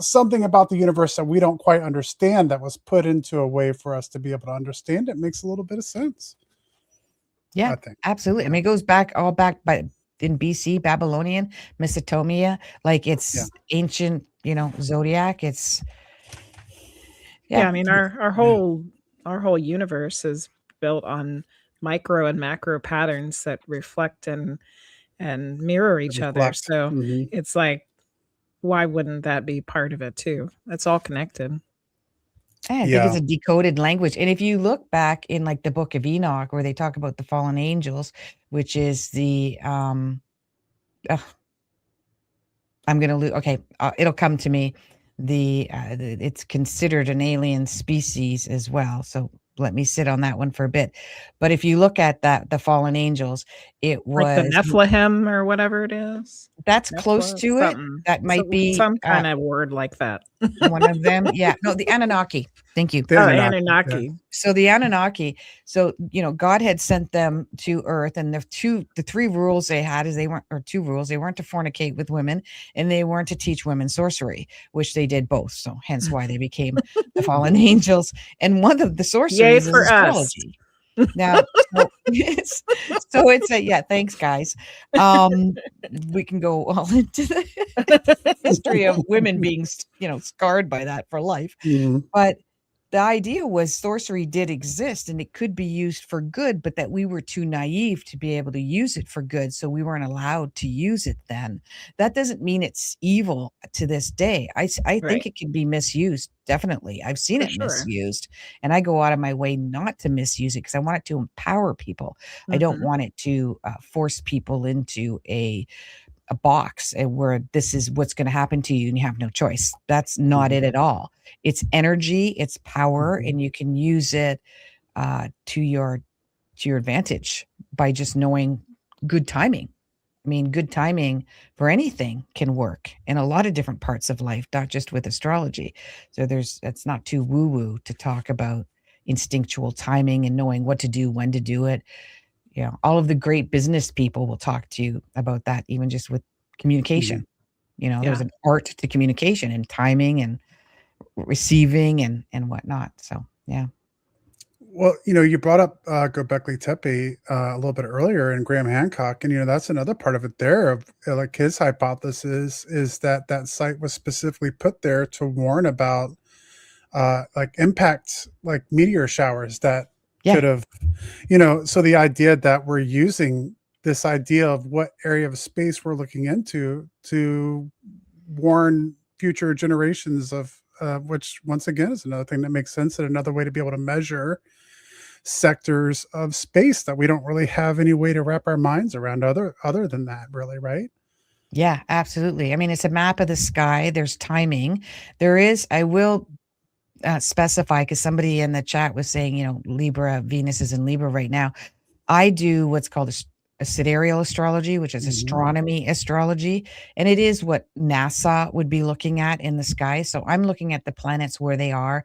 Speaker 2: something about the universe that we don't quite understand that was put into a way for us to be able to understand it makes a little bit of sense.
Speaker 5: Yeah,
Speaker 2: I think.
Speaker 5: absolutely. I mean, it goes back in BC, Babylonian, Mesopotamia, like it's ancient, zodiac. It's
Speaker 3: Yeah, I mean our whole universe is built on micro and macro patterns that reflect and mirror each other.
Speaker 2: Reflect.
Speaker 3: So
Speaker 2: Mhm.
Speaker 3: it's like, why wouldn't that be part of it too? It's all connected.
Speaker 5: I think it's a decoded language. And if you look back in like the Book of Enoch, where they talk about the fallen angels, which is the I'm gonna lose. Okay, it'll come to me. It's considered an alien species as well. So let me sit on that one for a bit. But if you look at the fallen angels, it
Speaker 3: Like the
Speaker 5: was
Speaker 3: Nephilim or whatever it is.
Speaker 5: that's close to it.
Speaker 3: Something.
Speaker 5: That might be
Speaker 3: some kind of word like that.
Speaker 5: one of them. Yeah, no, the Anunnaki. Thank you.
Speaker 2: The
Speaker 3: Anunnaki.
Speaker 2: yeah.
Speaker 5: So the Anunnaki, God had sent them to Earth, and the three rules they had is they weren't to fornicate with women, and they weren't to teach women sorcery, which they did both. So hence why they became the fallen angels. And one of the sorceries is astrology. Now, so it's thanks guys. We can go all into the history of women being, scarred by that for life.
Speaker 2: Mhm.
Speaker 5: But the idea was sorcery did exist and it could be used for good, but that we were too naive to be able to use it for good. So we weren't allowed to use it then. That doesn't mean it's evil to this day. I think it can be misused. Definitely. I've seen it misused, and I go out of my way not to misuse it because I want it to empower people. I don't want it to force people into a box where this is what's going to happen to you and you have no choice. That's not it at all. It's energy, it's power, and you can use it to your advantage by just knowing good timing. I mean, good timing for anything can work in a lot of different parts of life, not just with astrology. So it's not too woo-woo to talk about instinctual timing and knowing what to do, when to do it. All of the great business people will talk to you about that, even just with communication. There's an art to communication and timing and receiving and whatnot. So, yeah.
Speaker 2: Well, you brought up Göbekli Tepe a little bit earlier and Graham Hancock, and that's another part of it there of like his hypothesis is that site was specifically put there to warn about like impacts, like meteor showers that could have, so the idea that we're using this idea of what area of space we're looking into to warn future generations of which once again is another thing that makes sense and another way to be able to measure sectors of space that we don't really have any way to wrap our minds around other than that, really, right?
Speaker 5: Yeah, absolutely. I mean, it's a map of the sky. There's timing. There is, I will specify, because somebody in the chat was saying, Libra, Venus is in Libra right now. I do what's called a sidereal astrology, which is astronomy astrology. And it is what NASA would be looking at in the sky. So I'm looking at the planets where they are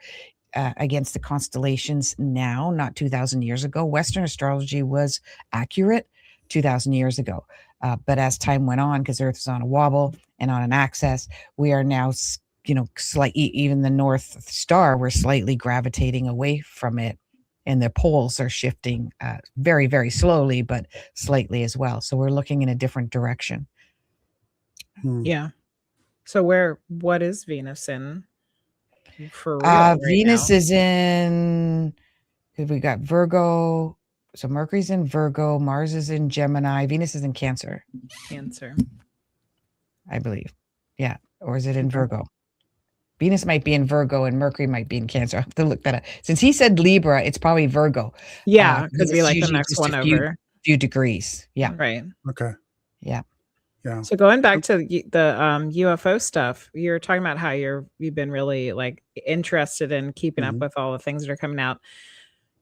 Speaker 5: against the constellations now, not 2,000 years ago. Western astrology was accurate 2,000 years ago. But as time went on, because Earth is on a wobble and on an axis, we are now slightly, even the North Star, we're slightly gravitating away from it, and the poles are shifting very, very slowly, but slightly as well. So we're looking in a different direction.
Speaker 3: Yeah. So what is Venus in? For real,
Speaker 5: Venus is in. We got Virgo. So Mercury's in Virgo. Mars is in Gemini. Venus is in Cancer. I believe. Yeah. Or is it in Virgo? Venus might be in Virgo and Mercury might be in Cancer. I have to look that up. Since he said Libra, it's probably Virgo.
Speaker 3: Yeah, could be like the next one over.
Speaker 5: Few degrees. Yeah.
Speaker 3: Right.
Speaker 2: Okay.
Speaker 5: Yeah.
Speaker 2: Yeah.
Speaker 3: So going back to the UFO stuff, you're talking about how you've been really like interested in keeping up with all the things that are coming out.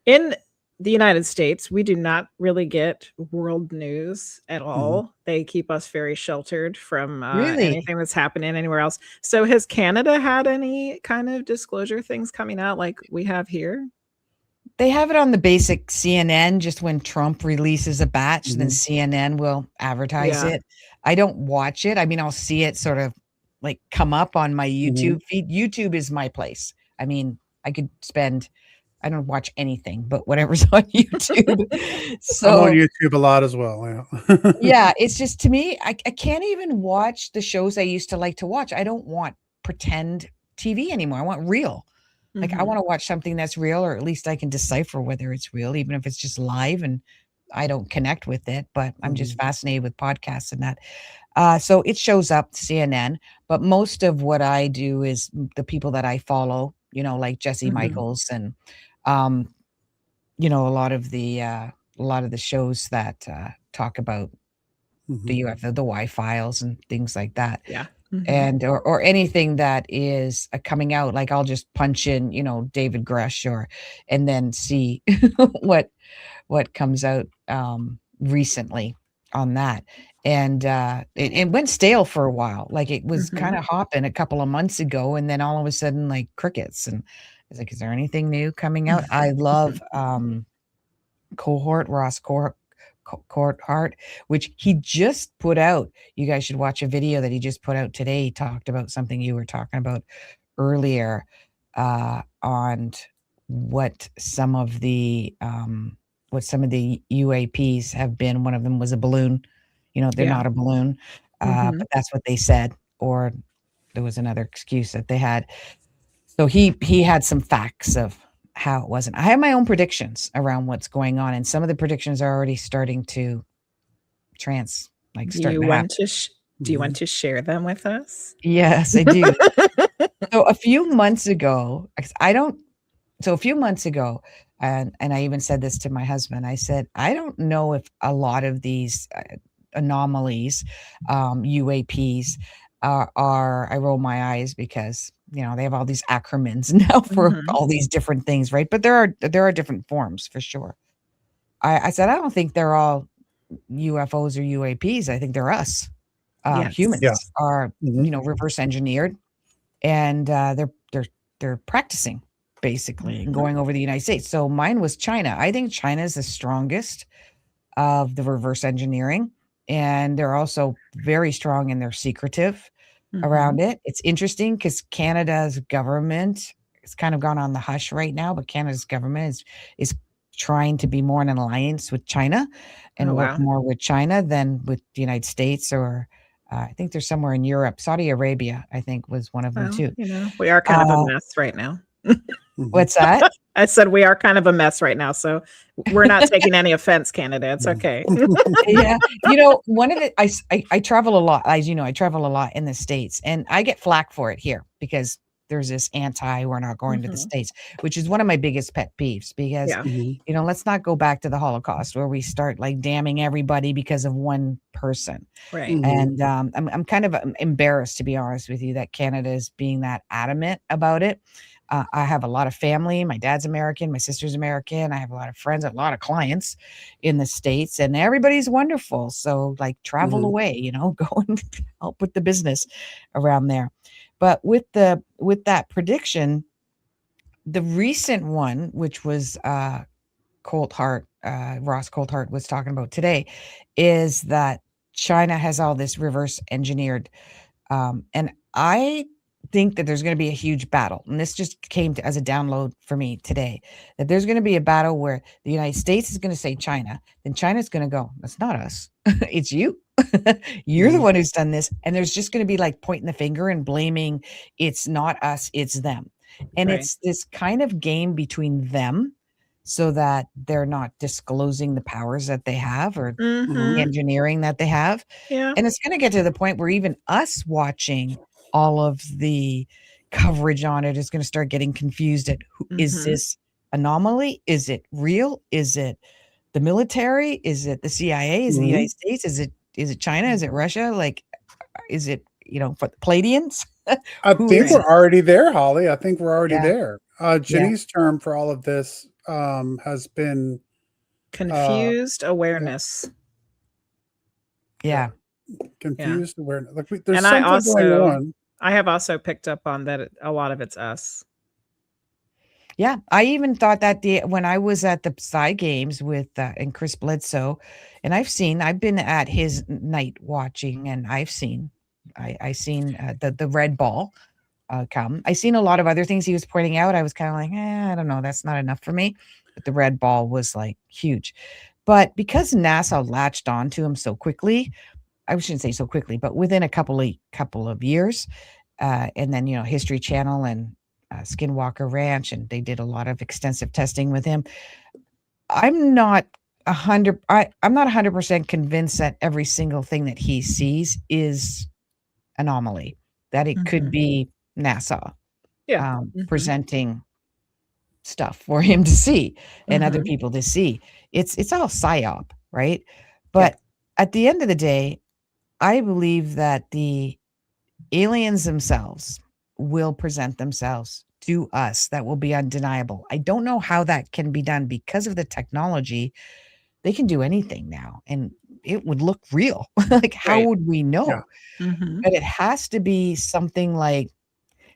Speaker 3: In the United States, we do not really get world news at all. They keep us very sheltered from
Speaker 5: Really?
Speaker 3: anything that's happening anywhere else. So, has Canada had any kind of disclosure things coming out like we have here?
Speaker 5: They have it on the basic CNN, just when Trump releases a batch, then CNN will advertise
Speaker 3: Yeah.
Speaker 5: it. I don't watch it. I mean, I'll see it sort of like come up on my YouTube feed. YouTube is my place. I mean, I don't watch anything but whatever's on YouTube.
Speaker 2: I'm
Speaker 5: So
Speaker 2: on YouTube a lot as well. Yeah.
Speaker 5: yeah, it's just, to me, I can't even watch the shows I used to like to watch. I don't want pretend TV anymore. I want real. Like, I
Speaker 3: Mhm.
Speaker 5: want to watch something that's real, or at least I can decipher whether it's real, even if it's just live and I don't connect with it. But I'm just fascinated with podcasts and that. So it shows up CNN, but most of what I do is the people that I follow, like Jesse Michaels and, um, a lot of the shows that talk about the UFO, the Y files and things like that.
Speaker 3: Yeah. Mhm.
Speaker 5: And or anything that is coming out, like I'll just punch in, David Grush, and then see what comes out recently on that. And it went stale for a while. Like, it was kind of hopping a couple of months ago, and then all of a sudden, like, crickets. And I was like, is there anything new coming out? I love Ross Cohort, which he just put out. You guys should watch a video that he just put out today. He talked about something you were talking about earlier, on what some of the UAPs have been. One of them was a balloon. They're
Speaker 3: Yeah.
Speaker 5: not a balloon, but that's what they said. Or there was another excuse that they had. So he had some facts of how it wasn't. I have my own predictions around what's going on, and some of the predictions are already starting to
Speaker 3: Do
Speaker 5: starting
Speaker 3: you
Speaker 5: to happen.
Speaker 3: want to do you want to share them with us?
Speaker 5: Yes, I do. So a few months ago, 'cause a few months ago, and I even said this to my husband. I said, I don't know if a lot of these anomalies, UAPs, are. I roll my eyes because they have all these acronyms now for all these different things, right? But there are different forms for sure. I said, I don't think they're all UFOs or UAPs. I think they're us.
Speaker 3: Yes.
Speaker 5: Humans
Speaker 2: Yeah.
Speaker 5: are, reverse engineered, and they're practicing basically and going over the United States. So mine was China. I think China is the strongest of the reverse engineering, and they're also very strong and they're secretive around it. It's interesting because Canada's government has kind of gone on the hush right now, but Canada's government is trying to be more in an alliance with China and
Speaker 3: Oh,
Speaker 5: work
Speaker 3: wow.
Speaker 5: more with China than with the United States, or I think there's somewhere in Europe. Saudi Arabia, I think, was one of them
Speaker 3: Well,
Speaker 5: too.
Speaker 3: we are kind of a mess right now.
Speaker 5: What's that?
Speaker 3: I said we are kind of a mess right now, so we're not taking any offense, Canada. It's okay.
Speaker 5: Yeah, one of the I travel a lot. As you know, I travel a lot in the States, and I get flack for it here because there's this we're not going to the States, which is one of my biggest pet peeves. Because
Speaker 3: Yeah.
Speaker 5: let's not go back to the Holocaust where we start like damning everybody because of one person.
Speaker 3: Right.
Speaker 5: And I'm kind of embarrassed, to be honest with you, that Canada is being that adamant about it. I have a lot of family. My dad's American. My sister's American. I have a lot of friends, a lot of clients in the States, and everybody's wonderful. So, like, travel away, go and help with the business around there. But with that prediction, the recent one, which was Ross Coulthart was talking about today, is that China has all this reverse engineered, and I think that there's going to be a huge battle. And this just came as a download for me today, that there's going to be a battle where the United States is going to say China, then China's going to go, that's not us. It's you. You're the one who's done this. And there's just going to be like pointing the finger and blaming, it's not us, it's them. And
Speaker 3: Right.
Speaker 5: it's this kind of game between them, so that they're not disclosing the powers that they have, or the engineering that they have.
Speaker 3: Yeah.
Speaker 5: And it's going to get to the point where even us watching all of the coverage on it is going to start getting confused at is this anomaly? Is it real? Is it the military? Is it the CIA? Is it the United States? Is it China? Is it Russia? Like, is it, for the Pleiadians?
Speaker 2: I
Speaker 5: Who
Speaker 2: think
Speaker 5: is
Speaker 2: we're
Speaker 5: it?
Speaker 2: already there, Holly. I think we're already
Speaker 5: Yeah.
Speaker 2: there. Jenny's term for all of this has been
Speaker 3: Confused awareness.
Speaker 5: Yeah.
Speaker 2: confused awareness. Like there's
Speaker 3: And I
Speaker 2: something going
Speaker 3: also,
Speaker 2: on.
Speaker 3: I have also picked up on that a lot of it's us.
Speaker 5: Yeah, I even thought that when I was at the Psy Games with and Chris Bledsoe, and I've been at his night watching, and I've seen the red ball come. I seen a lot of other things he was pointing out. I was kind of like, I don't know, that's not enough for me. But the red ball was like huge. But because NASA latched onto him so quickly, I shouldn't say so quickly, but within a couple of years, and then History Channel and Skinwalker Ranch, and they did a lot of extensive testing with him. I'm not 100% convinced that every single thing that he sees is anomaly, that it could be NASA presenting stuff for him to see and other people to see. It's all psyop, right? But at the end of the day, I believe that the aliens themselves will present themselves to us. That will be undeniable. I don't know how that can be done because of the technology. They can do anything now and it would look real. Like, how would we know? But it has to be something like,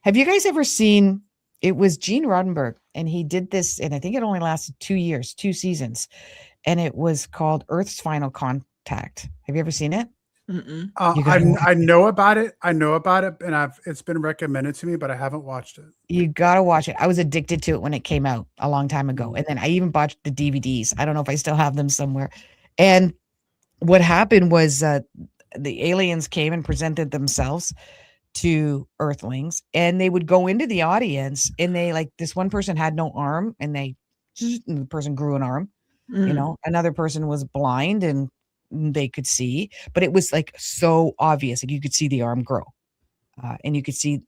Speaker 5: have you guys ever seen, it was Gene Roddenberry, and he did this, and I think it only lasted 2 years, 2 seasons, and it was called Earth's Final Contact. Have you ever seen it?
Speaker 2: I know about it. And it's been recommended to me, but I haven't watched it.
Speaker 5: You gotta watch it. I was addicted to it when it came out a long time ago, and then I even bought the DVDs. I don't know if I still have them somewhere. And what happened was the aliens came and presented themselves to Earthlings, and they would go into the audience, and they, like, this one person had no arm, and the person grew an arm. Another person was blind and they could see, but it was like so obvious. Like, you could see the arm grow, and you could see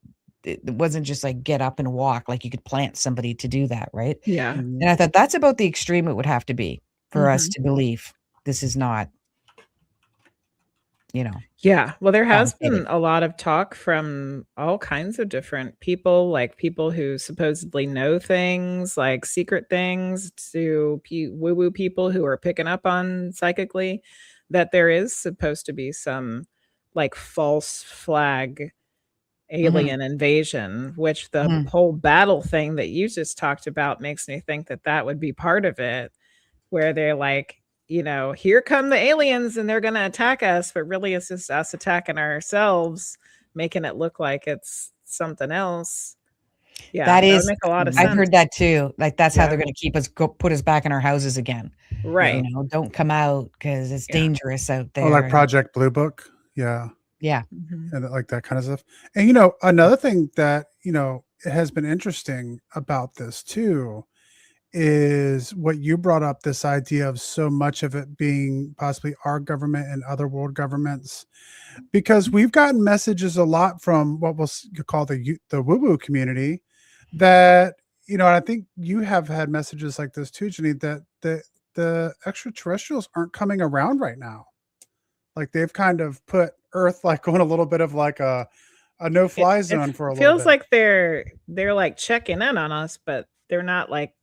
Speaker 5: it wasn't just like get up and walk. Like, you could plant somebody to do that, right?
Speaker 3: Yeah.
Speaker 5: And I thought that's about the extreme it would have to be for us to believe this is not,
Speaker 3: Yeah. Well, there has been a lot of talk from all kinds of different people, like people who supposedly know things, like secret things, to woo-woo people who are picking up on psychically, that there is supposed to be some like false flag alien invasion, which the whole battle thing that you just talked about makes me think that would be part of it, where they're like, here come the aliens and they're going to attack us, but really it's just us attacking ourselves, making it look like it's something else. Yeah,
Speaker 5: that
Speaker 3: would make a lot of sense.
Speaker 5: I've heard that too. Like, that's how they're going to keep us, put us back in our houses again.
Speaker 3: Right.
Speaker 5: Don't come out because it's dangerous out there.
Speaker 2: Oh, like Project Blue Book. Yeah.
Speaker 5: Yeah.
Speaker 2: And like that kind of stuff. And, another thing that, has been interesting about this too, is what you brought up, this idea of so much of it being possibly our government and other world governments, because we've gotten messages a lot from what we'll call the woo-woo community that, I think you have had messages like this too, Jenny, that the extraterrestrials aren't coming around right now. Like, they've kind of put Earth like on a little bit of like a no-fly zone for a little bit.
Speaker 3: Feels like they're like checking in on us, but they're not like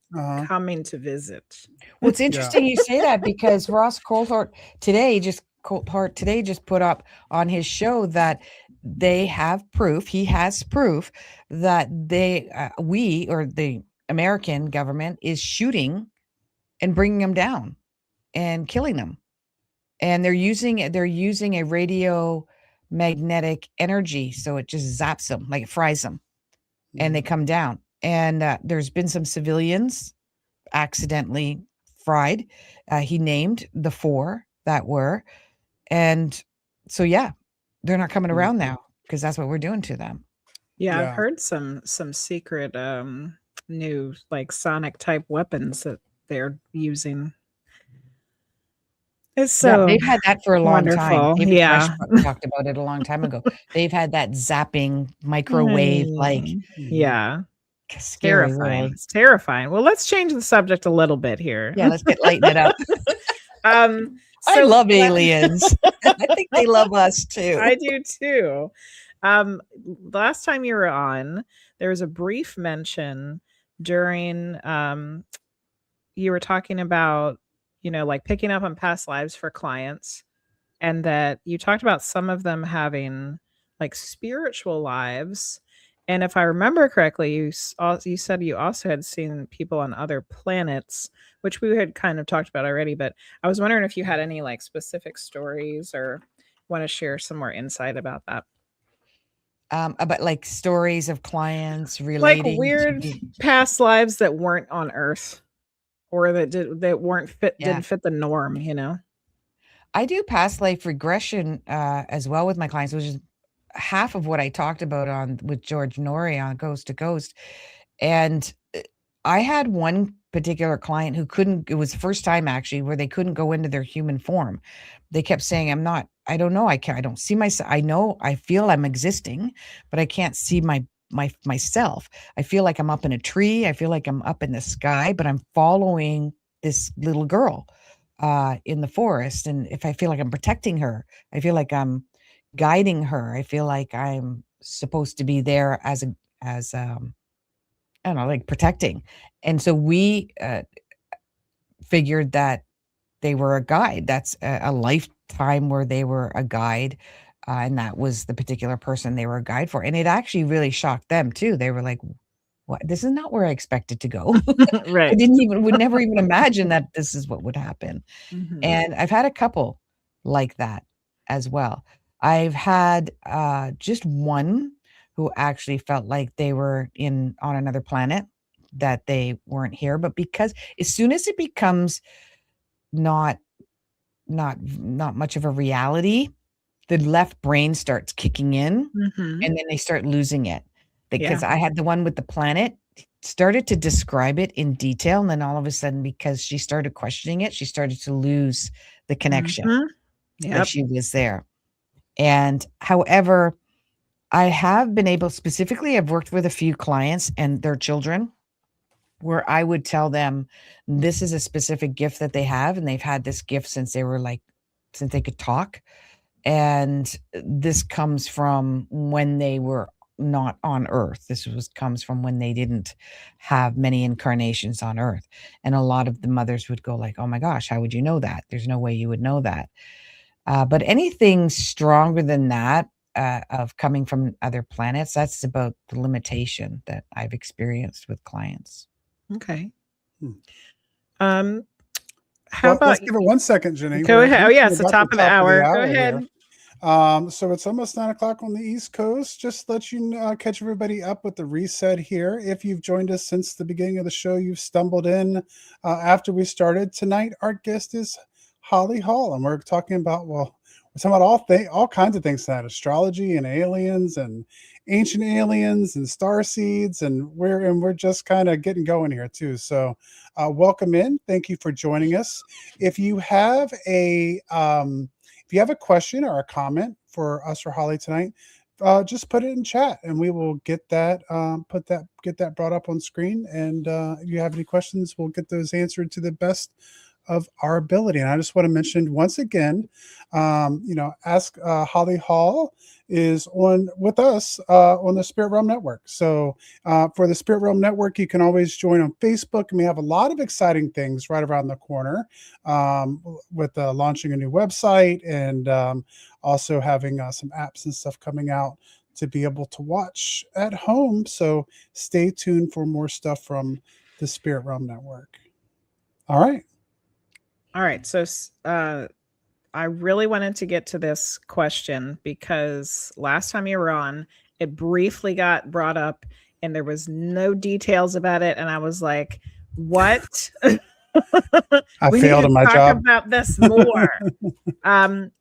Speaker 3: coming to visit.
Speaker 5: Well, it's interesting you say that, because Ross Coulthart today just put up on his show that they have proof. He has proof that we, or the American government, is shooting and bringing them down and killing them, and they're using a radio magnetic energy, so it just zaps them, like it fries them, and they come down. And there's been some civilians accidentally fried. He named the 4 that were. And so, they're not coming around now because that's what we're doing to them.
Speaker 3: Yeah, I've heard some secret new like sonic type weapons that they're using. It's so
Speaker 5: they've had that for a long time.
Speaker 3: David
Speaker 5: Fresh talked about it a long time ago. They've had that zapping microwave,
Speaker 3: terrifying.
Speaker 5: World.
Speaker 3: It's terrifying. Well, let's change the subject a little bit here.
Speaker 5: Yeah, let's lighten it up. I love aliens. I think they love us too.
Speaker 3: I do too. Last time you were on, there was a brief mention during you were talking about, like picking up on past lives for clients, and that you talked about some of them having like spiritual lives. And if I remember correctly, you said you also had seen people on other planets, which we had kind of talked about already. But I was wondering if you had any like specific stories or want to share some more insight about that.
Speaker 5: About like stories of clients
Speaker 3: Like
Speaker 5: relating
Speaker 3: weird
Speaker 5: to,
Speaker 3: past lives that weren't on Earth, or that
Speaker 5: yeah.
Speaker 3: didn't fit the norm,
Speaker 5: I do past life regression as well with my clients, which is half of what I talked about on with George Norrie on Coast to Coast. And I had one particular client who couldn't, it was the first time actually where they couldn't go into their human form. They kept saying, I don't know, I don't see myself. I know, I feel I'm existing, but I can't see myself. I feel like I'm up in a tree. I feel like I'm up in the sky, but I'm following this little girl in the forest. And if I feel like I'm protecting her, I feel like I'm guiding her. I feel like I'm supposed to be there as I don't know, like protecting. And so we figured that they were a guide. That's a lifetime where they were a guide. And that was the particular person they were a guide for. And it actually really shocked them too. They were like, what? This is not where I expected to go. I
Speaker 3: Right.
Speaker 5: would never even imagine that this is what would happen.
Speaker 3: Mhm.
Speaker 5: And I've had a couple like that as well. I've had just one who actually felt like they were on another planet, that they weren't here. But because as soon as it becomes not much of a reality, the left brain starts kicking in,
Speaker 3: Mhm.
Speaker 5: and then they start losing it. Because
Speaker 3: Yeah.
Speaker 5: I had the one with the planet, started to describe it in detail, and then all of a sudden, because she started questioning it, she started to lose the connection,
Speaker 3: Mhm.
Speaker 5: like
Speaker 3: Yep.
Speaker 5: she was there. And however, I have been able, specifically, I've worked with a few clients and their children, where I would tell them this is a specific gift that they have, and they've had this gift since they could talk. And this comes from when they were not on Earth. Comes from when they didn't have many incarnations on Earth. And a lot of the mothers would go like, "Oh my gosh, how would you know that? There's no way you would know that." But anything stronger than that, of coming from other planets, that's about the limitation that I've experienced with clients.
Speaker 3: Okay.
Speaker 2: Hmm.
Speaker 3: How
Speaker 2: Well,
Speaker 3: about
Speaker 2: let's give it 1 second, Jenny.
Speaker 3: Go
Speaker 2: We're
Speaker 3: ahead. Oh,
Speaker 2: reaching
Speaker 3: yeah, it's the
Speaker 2: about
Speaker 3: top of the hour. Go
Speaker 2: here.
Speaker 3: ahead.
Speaker 2: So it's almost 9 o'clock on the East Coast. Just let you catch everybody up with the reset here. If you've joined us since the beginning of the show, you've stumbled in after we started. Tonight, our guest is Holly Hall, and we're talking about, we're talking about all kinds of things tonight: astrology and aliens and ancient aliens and star seeds, and we're just kind of getting going here too. So welcome in. Thank you for joining us. If you have a question or a comment for us or Holly tonight, just put it in chat, and we will get that get that brought up on screen. And if you have any questions, we'll get those answered to the best of our ability. And I just want to mention once again, Ask Holly Hall is on with us on the Spirit Realm Network. So for the Spirit Realm Network, you can always join on Facebook, and we have a lot of exciting things right around the corner, with launching a new website, and also having some apps and stuff coming out to be able to watch at home. So stay tuned for more stuff from the Spirit Realm Network. All right.
Speaker 3: All right. So I really wanted to get to this question because last time you were on, it briefly got brought up and there was no details about it. And I was like, what?
Speaker 2: I
Speaker 3: We
Speaker 2: failed
Speaker 3: need
Speaker 2: in
Speaker 3: to
Speaker 2: my
Speaker 3: talk
Speaker 2: job.
Speaker 3: about this more.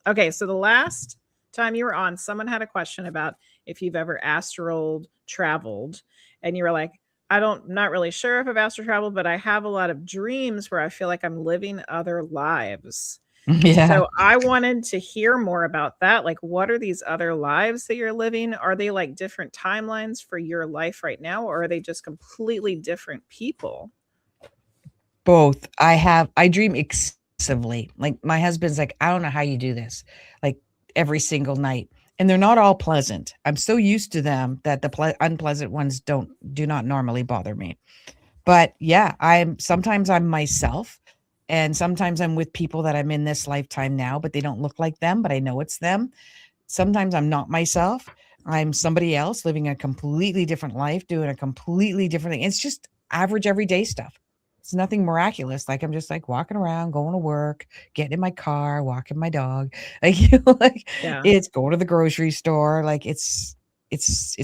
Speaker 3: Okay. So the last time you were on, someone had a question about if you've ever astral traveled, and you were like, not really sure if I've astral traveled, but I have a lot of dreams where I feel like I'm living other lives.
Speaker 5: Yeah.
Speaker 3: So I wanted to hear more about that. Like, what are these other lives that you're living? Are they like different timelines for your life right now, or are they just completely different people?
Speaker 5: Both. I dream excessively. Like my husband's like, I don't know how you do this, like every single night. And they're not all pleasant. I'm so used to them that the unpleasant ones do not normally bother me. But yeah, sometimes I'm myself, and sometimes I'm with people that I'm in this lifetime now, but they don't look like them, but I know it's them. Sometimes I'm not myself. I'm somebody else living a completely different life, doing a completely different thing. It's just average everyday stuff. It's nothing miraculous. Like I'm just like walking around, going to work, getting in my car, walking my dog. Like, like
Speaker 3: Yeah.
Speaker 5: it's going to the grocery store. Like it's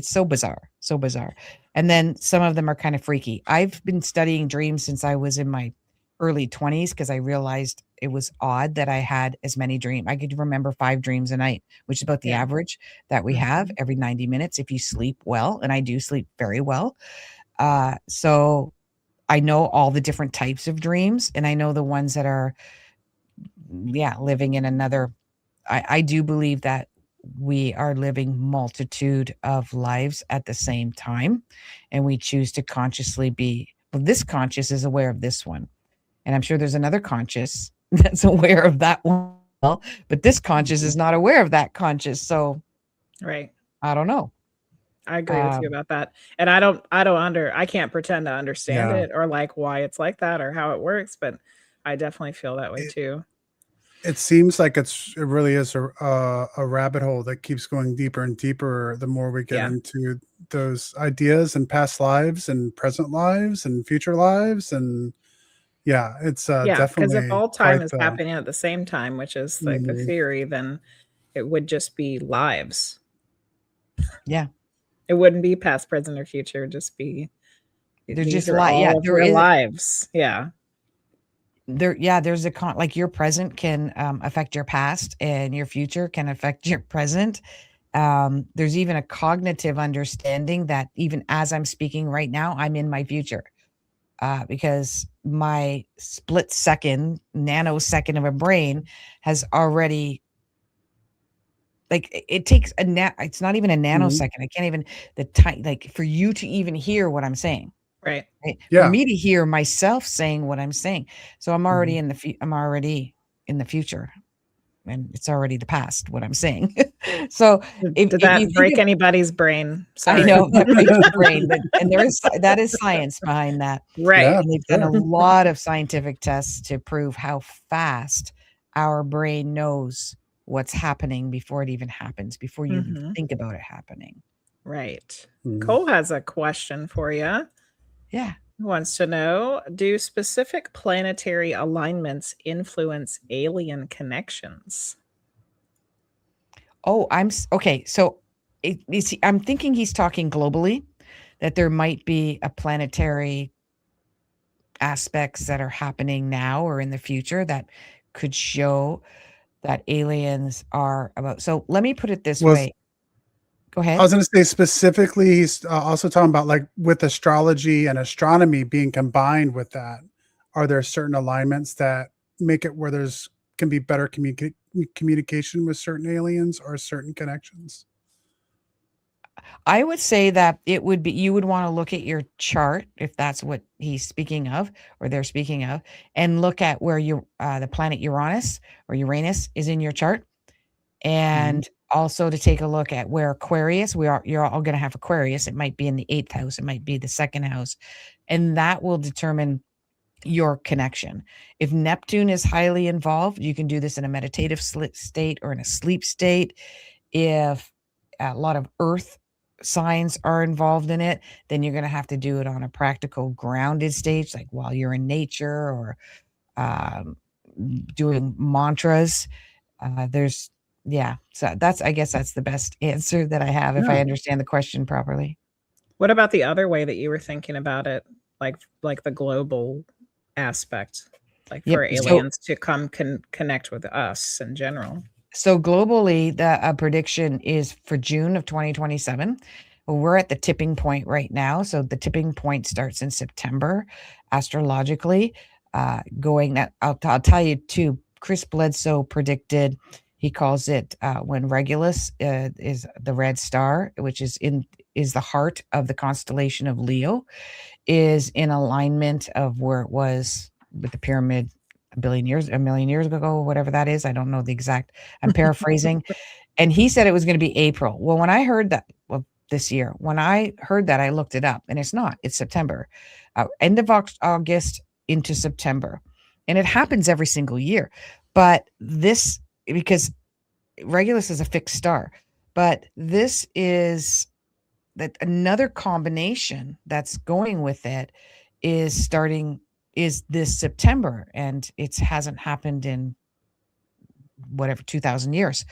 Speaker 5: so bizarre, so bizarre. And then some of them are kind of freaky. I've been studying dreams since I was in my early 20s because I realized it was odd that I had as many dreams. I could remember 5 dreams a night, which is about the
Speaker 3: Yeah.
Speaker 5: average that we have
Speaker 3: Mhm.
Speaker 5: every 90 minutes if you sleep well, and I do sleep very well. So I know all the different types of dreams, and I know the ones that are, living in another. I do believe that we are living multitude of lives at the same time, and we choose to consciously be. Well, this conscious is aware of this one, and I'm sure there's another conscious that's aware of that one. But this conscious is not aware of that conscious, so
Speaker 3: Right.
Speaker 5: I don't know.
Speaker 3: I agree with you about that. And I can't pretend to understand
Speaker 2: Yeah.
Speaker 3: it or like why it's like that or how it works, but I definitely feel that way too.
Speaker 2: It seems like it really is a rabbit hole that keeps going deeper and deeper the more we get
Speaker 3: Yeah.
Speaker 2: into those ideas and past lives and present lives and future lives. And yeah, it's
Speaker 3: Yeah, because
Speaker 2: definitely
Speaker 3: if all time
Speaker 2: quite
Speaker 3: is
Speaker 2: the
Speaker 3: happening at the same time, which is like the
Speaker 2: Mhm.
Speaker 3: theory, then it would just be lives.
Speaker 5: Yeah.
Speaker 3: It wouldn't be past, present, or future. It would just be
Speaker 5: They're
Speaker 3: these
Speaker 5: just
Speaker 3: are all of
Speaker 5: there
Speaker 3: your
Speaker 5: is
Speaker 3: lives. Yeah.
Speaker 5: there's like your present can affect your past, and your future can affect your present. There's even a cognitive understanding that even as I'm speaking right now, I'm in my future. Because my split second, nanosecond of a brain has already, like, it takes it's not even a
Speaker 2: Mhm.
Speaker 5: nanosecond. I can't even, the time, like, for you to even hear what I'm saying,
Speaker 3: Right.
Speaker 5: right? For
Speaker 2: Yeah.
Speaker 5: me to hear myself saying what I'm saying. So I'm already
Speaker 2: Mhm.
Speaker 5: I'm already in the future, and it's already the past, what I'm saying. So
Speaker 3: Did
Speaker 5: if you
Speaker 3: that
Speaker 5: think
Speaker 3: break
Speaker 5: of,
Speaker 3: anybody's brain?
Speaker 5: I
Speaker 3: Sorry.
Speaker 5: know that breaks your brain, but, and that is science behind that.
Speaker 3: Right.
Speaker 2: Yeah,
Speaker 5: And they've done a
Speaker 2: sure.
Speaker 5: lot of scientific tests to prove how fast our brain knows what's happening before it even happens, before you even
Speaker 3: Mhm.
Speaker 5: think about it happening.
Speaker 3: Right.
Speaker 2: Mhm.
Speaker 3: Cole has a question for you.
Speaker 5: Yeah.
Speaker 3: He wants to know, do specific planetary alignments influence alien connections?
Speaker 5: Oh, okay. So I'm thinking he's talking globally, that there might be a planetary aspects that are happening now or in the future that could show that aliens are about. So let me put it this
Speaker 2: Was
Speaker 5: way. Go
Speaker 2: I
Speaker 5: ahead.
Speaker 2: was gonna say specifically, he's also talking about, like, with astrology and astronomy being combined with that, are there certain alignments that make it where there's can be better communication with certain aliens or certain connections?
Speaker 5: I would say that it would be, you would want to look at your chart if that's what he's speaking of or they're speaking of, and look at where the planet Uranus or Uranus is in your chart,
Speaker 2: Mhm.
Speaker 5: and also to take a look at where Aquarius, you're all going to have Aquarius. It might be in the 8th house, it might be the 2nd house, and that will determine your connection. If Neptune is highly involved, you can do this in a meditative state or in a sleep state. If a lot of earth signs are involved in it, then you're going to have to do it on a practical grounded stage, like while you're in nature, or um, doing mantras. There's, yeah. So I guess that's the best answer that I have, if I
Speaker 2: Yeah.
Speaker 5: understand the question properly.
Speaker 3: What about the other way that you were thinking about it, like the global aspect, like for
Speaker 5: Yep. So
Speaker 3: aliens to come connect with us in general?
Speaker 5: So globally, the prediction is for June of 2027. We're at the tipping point right now. So the tipping point starts in September, astrologically. Going that, I'll tell you too. Chris Bledsoe predicted. He calls it when Regulus is the red star, which is the heart of the constellation of Leo, is in alignment of where it was with the pyramid a million years ago, whatever that is. I don't know the exact, I'm paraphrasing. And he said it was going to be April. Well, when I heard that, well, this year. When I heard that, I looked it up, and it's not. It's September, end of August into September, and it happens every single year. But this, because Regulus is a fixed star, but this is that another combination that's going with it is this September, and it hasn't happened in whatever 2000 years.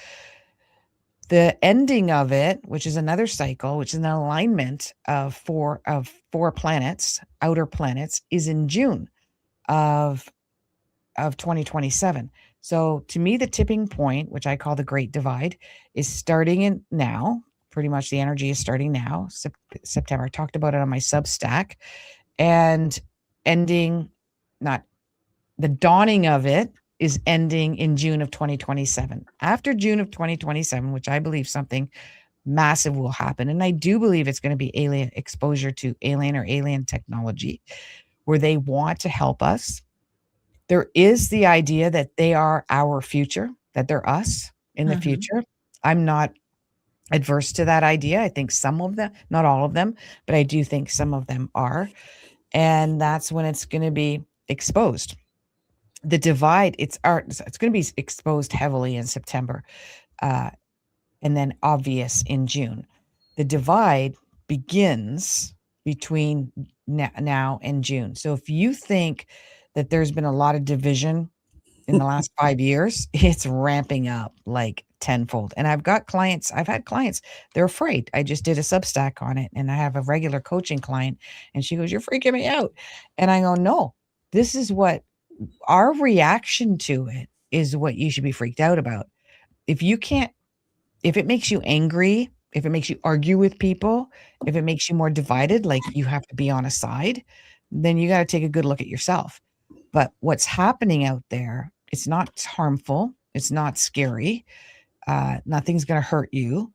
Speaker 5: The ending of it, which is another cycle, which is an alignment of four planets, outer planets, is in June of 2027. So to me, the tipping point, which I call the Great Divide, is starting in now. Pretty much the energy is starting now, September. I talked about it on my Substack, and ending, not the dawning of it, is ending in June of 2027. After June of 2027, which I believe something massive will happen, and I do believe it's going to be alien exposure to alien technology, where they want to help us. There is the idea that they are our future, that they're us in the future. I'm not adverse to that idea. I think some of them, not all of them, but I do think some of them are. And that's when it's going to be exposed. The divide, it's going to be exposed heavily in September, and then obvious in June. The divide begins between now and June. So if you think that there's been a lot of division in the last 5 years, it's ramping up like tenfold. And I've had clients, they're afraid. I just did a Substack on it, and I have a regular coaching client, and she goes, "You're freaking me out." And I go, "No, this is what our reaction to it is what you should be freaked out about. If it makes you angry, if it makes you argue with people, if it makes you more divided, like you have to be on a side, then you got to take a good look at yourself." But what's happening out there, it's not harmful. It's not scary. Nothing's going to hurt you.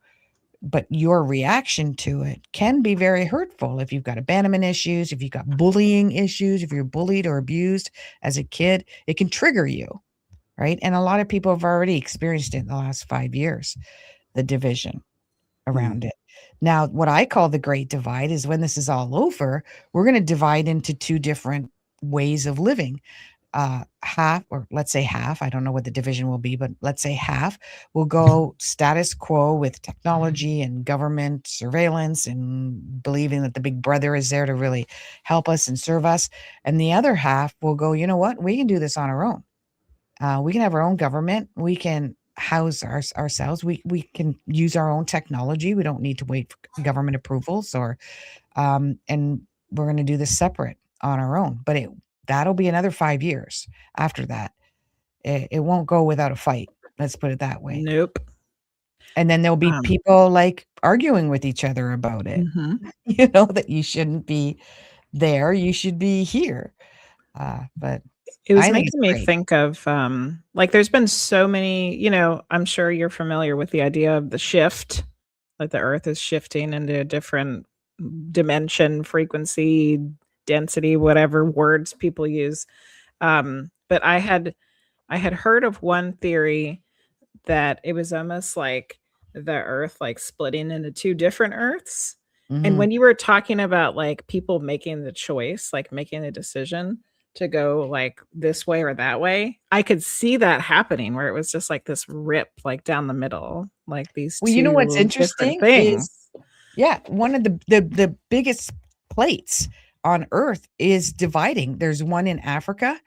Speaker 5: But your reaction to it can be very hurtful. If you've got abandonment issues, if you've got bullying issues, if you're bullied or abused as a kid, it can trigger you, right? And a lot of people have already experienced it in the last 5 years, the division around it. Now, what I call the Great Divide is when this is all over, we're going to divide into two different ways of living. Half, or let's say half, I don't know what the division will be, but let's say half will go status quo with technology and government surveillance and believing that the big brother is there to really help us and serve us. And the other half will go, "You know what? We can do this on our own. We can have our own government. We can house ourselves. We can use our own technology. We don't need to wait for government approvals and we're going to do this separate on our own." But that'll be another 5 years after that. It won't go without a fight. Let's put it that way.
Speaker 3: Nope.
Speaker 5: And then there'll be people like arguing with each other about it. You know, that you shouldn't be there. You should be here. But
Speaker 3: it was making me think of like there's been so many, I'm sure you're familiar with the idea of the shift, like the earth is shifting into a different dimension, frequency, density, whatever words people use. But I had heard of one theory that it was almost like the earth like splitting into two different earths. And when you were talking about like people making the choice, like making the decision to go like this way or that way, I could see that happening where it was just like this rip like down the middle, like these
Speaker 5: you know what's interesting
Speaker 3: things.
Speaker 5: One of the biggest plates on Earth is dividing. There's one in Africa,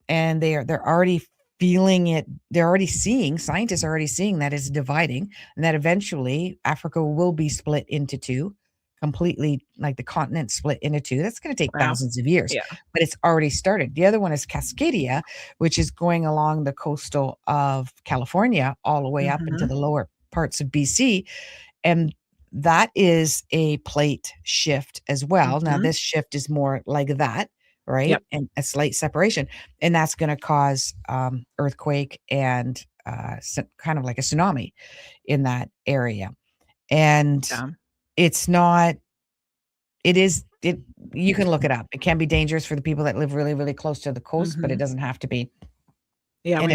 Speaker 5: and they're already feeling it. They're already seeing, scientists are already seeing that it's dividing, and that eventually Africa will be split into two, completely, like the continent split into two. That's going to take thousands of years, but it's already started. The other one is Cascadia, which is going along the coastal of California all the way up into the lower parts of BC. And that is a plate shift as well. Now, this shift is more like that, right? And a slight separation. And that's going to cause earthquake and kind of like a tsunami in that area. And it's not, you can look it up. It can be dangerous for the people that live really, really close to the coast, but it doesn't have to be.
Speaker 3: Yeah, and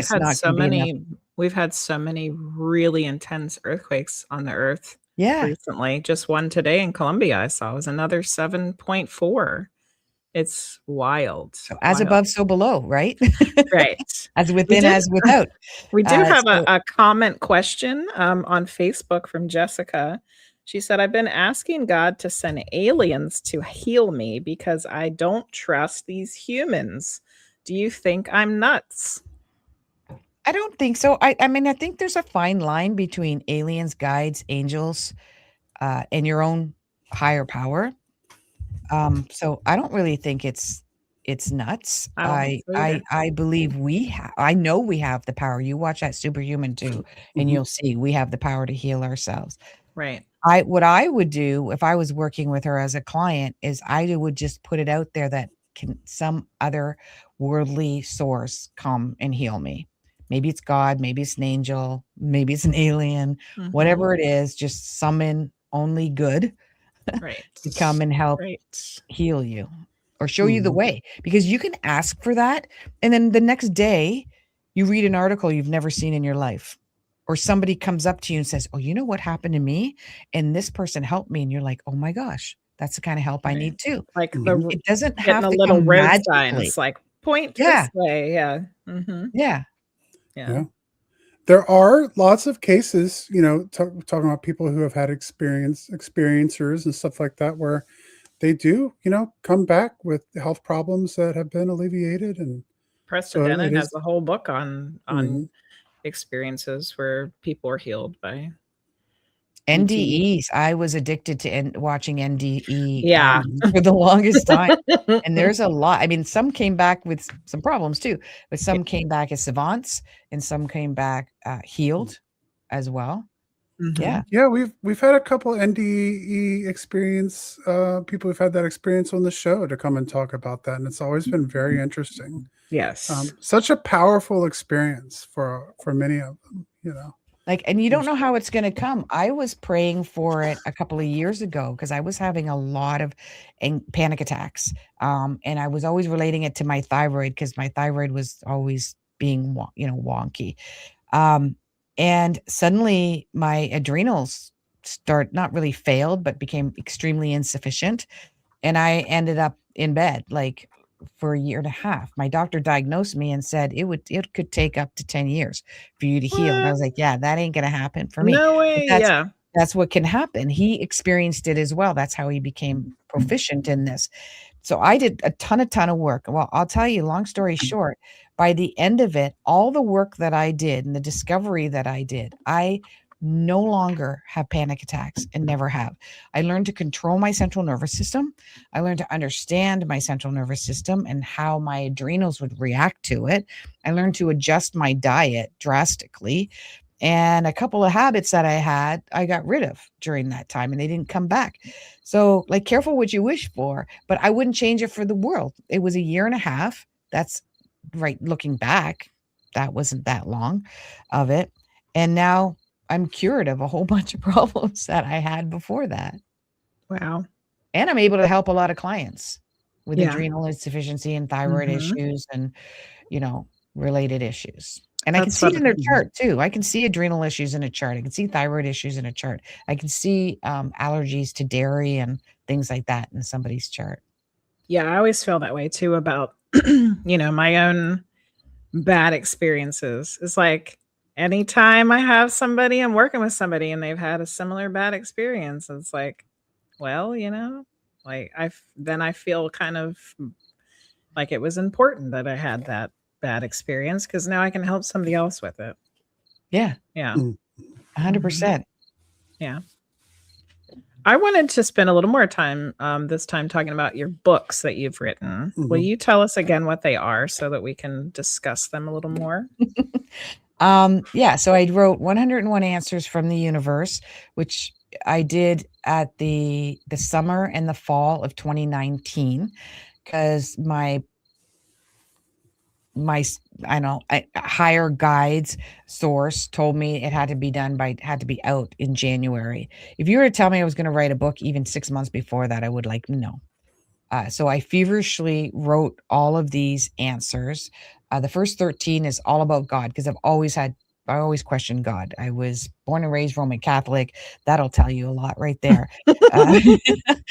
Speaker 3: we've had so many really intense earthquakes on the earth
Speaker 5: Yeah.
Speaker 3: recently. Just one today in Colombia I saw was another 7.4. It's wild,
Speaker 5: So as
Speaker 3: wild.
Speaker 5: above, so below, right?
Speaker 3: Right.
Speaker 5: As
Speaker 3: We
Speaker 5: within,
Speaker 3: did
Speaker 5: as without.
Speaker 3: we do have
Speaker 5: So
Speaker 3: a comment question on Facebook from Jessica. She said, I've been asking God to send aliens to heal me because I don't trust these humans. Do you think I'm nuts?
Speaker 5: I don't think so. I mean, I think there's a fine line between aliens, guides, angels, and your own higher power. So I don't really think it's nuts.
Speaker 3: I don't think so either.
Speaker 5: I believe I know we have the power. You watch that Superhuman too, and
Speaker 2: Mhm.
Speaker 5: you'll see we have the power to heal ourselves.
Speaker 3: Right.
Speaker 5: What I would do if I was working with her as a client is would just put it out there that can some other worldly source come and heal me. Maybe it's God, maybe it's an angel, maybe it's an alien,
Speaker 3: Mhm.
Speaker 5: whatever it is, just summon only good
Speaker 3: Right.
Speaker 5: to come and help
Speaker 3: Right.
Speaker 5: heal you or show you the
Speaker 2: Mhm.
Speaker 5: way, because you can ask for that and then the next day you read an article you've never seen in your life, or somebody comes up to you and says, oh, you know what happened to me and this person helped me, and you're like, oh my gosh, that's the kind of help I
Speaker 3: Right.
Speaker 5: need too.
Speaker 3: Like
Speaker 2: Mhm.
Speaker 5: It doesn't
Speaker 3: getting
Speaker 5: have
Speaker 3: a
Speaker 5: to
Speaker 3: little
Speaker 5: come
Speaker 3: road
Speaker 5: magically.
Speaker 3: signs like point
Speaker 5: Yeah.
Speaker 3: this way. Yeah. Hmm.
Speaker 5: Yeah.
Speaker 3: Yeah.
Speaker 2: Yeah. There are lots of cases, talking about people who have had experiencers and stuff like that, where they do, come back with health problems that have been alleviated. And
Speaker 3: Preston
Speaker 2: so
Speaker 3: Dennett
Speaker 2: it
Speaker 3: has
Speaker 2: is.
Speaker 3: a whole book on
Speaker 2: Mhm.
Speaker 3: experiences where people are healed by ET.
Speaker 5: NDEs. I was addicted to watching NDE
Speaker 3: Yeah.
Speaker 5: for the longest time. And there's a lot. I mean, some came back with some problems too, but some came back as savants and some came back healed as well.
Speaker 3: Mhm.
Speaker 5: Yeah.
Speaker 2: Yeah, we've had a couple NDE experience people who've had that experience on the show to come and talk about that, and it's always been very interesting.
Speaker 3: Yes.
Speaker 2: Such a powerful experience for many of them,
Speaker 5: Like, and you don't know how it's going to come. I was praying for it a couple of years ago because I was having a lot of panic attacks. And I was always relating it to my thyroid because my thyroid was always being, wonky. And suddenly my adrenals not really failed, but became extremely insufficient. And I ended up in bed like for a year and a half. My doctor diagnosed me and said it could take up to 10 years for you to heal. And I
Speaker 3: What?
Speaker 5: was like, yeah, that ain't gonna happen for me.
Speaker 3: No
Speaker 5: But
Speaker 3: way. Yeah.
Speaker 5: that's what can happen. He experienced it as well. That's how he became proficient in this. So I did a ton of work. Well, I'll tell you, long story short, by the end of it, all the work that I did and the discovery that I did, I no longer have panic attacks and never have. I learned to control my central nervous system. I learned to understand my central nervous system and how my adrenals would react to it. I learned to adjust my diet drastically. And a couple of habits that I had, I got rid of during that time and they didn't come back. So, like, careful what you wish for, but I wouldn't change it for the world. It was a year and a half. That's right. Looking back, that wasn't that long of it. And now I'm cured of a whole bunch of problems that I had before that.
Speaker 3: Wow.
Speaker 5: And I'm able to help a lot of clients with
Speaker 3: Yeah.
Speaker 5: adrenal insufficiency and thyroid
Speaker 3: Mhm.
Speaker 5: issues and, related issues. And I can
Speaker 3: That's
Speaker 5: see it
Speaker 3: what
Speaker 5: in a chart too. I can see adrenal issues in a chart. I can see thyroid issues in a chart. I can see allergies to dairy and things like that in somebody's chart.
Speaker 3: Yeah, I always feel that way too about my own bad experiences. It's like anytime I have somebody, I'm working with somebody and they've had a similar bad experience, it's like, well, like then I feel kind of like it was important that I had that bad experience because now I can help somebody else with it.
Speaker 5: Yeah,
Speaker 3: Yeah.
Speaker 2: Mm.
Speaker 5: 100%.
Speaker 3: Yeah. I wanted to spend a little more time this time talking about your books that you've written. Will
Speaker 2: Mhm.
Speaker 3: you tell us again what they are so that we can discuss them a little more?
Speaker 5: Yeah, so I wrote 101 Answers from the Universe, which I did at the summer and the fall of 2019 because my higher guides source told me it had to be out in January. If you were to tell me I was going to write a book even 6 months before that, I would no. So I feverishly wrote all of these answers. The first 13 is all about God because I've always had always question God. I was born and raised Roman Catholic. That'll tell you a lot right there.
Speaker 3: I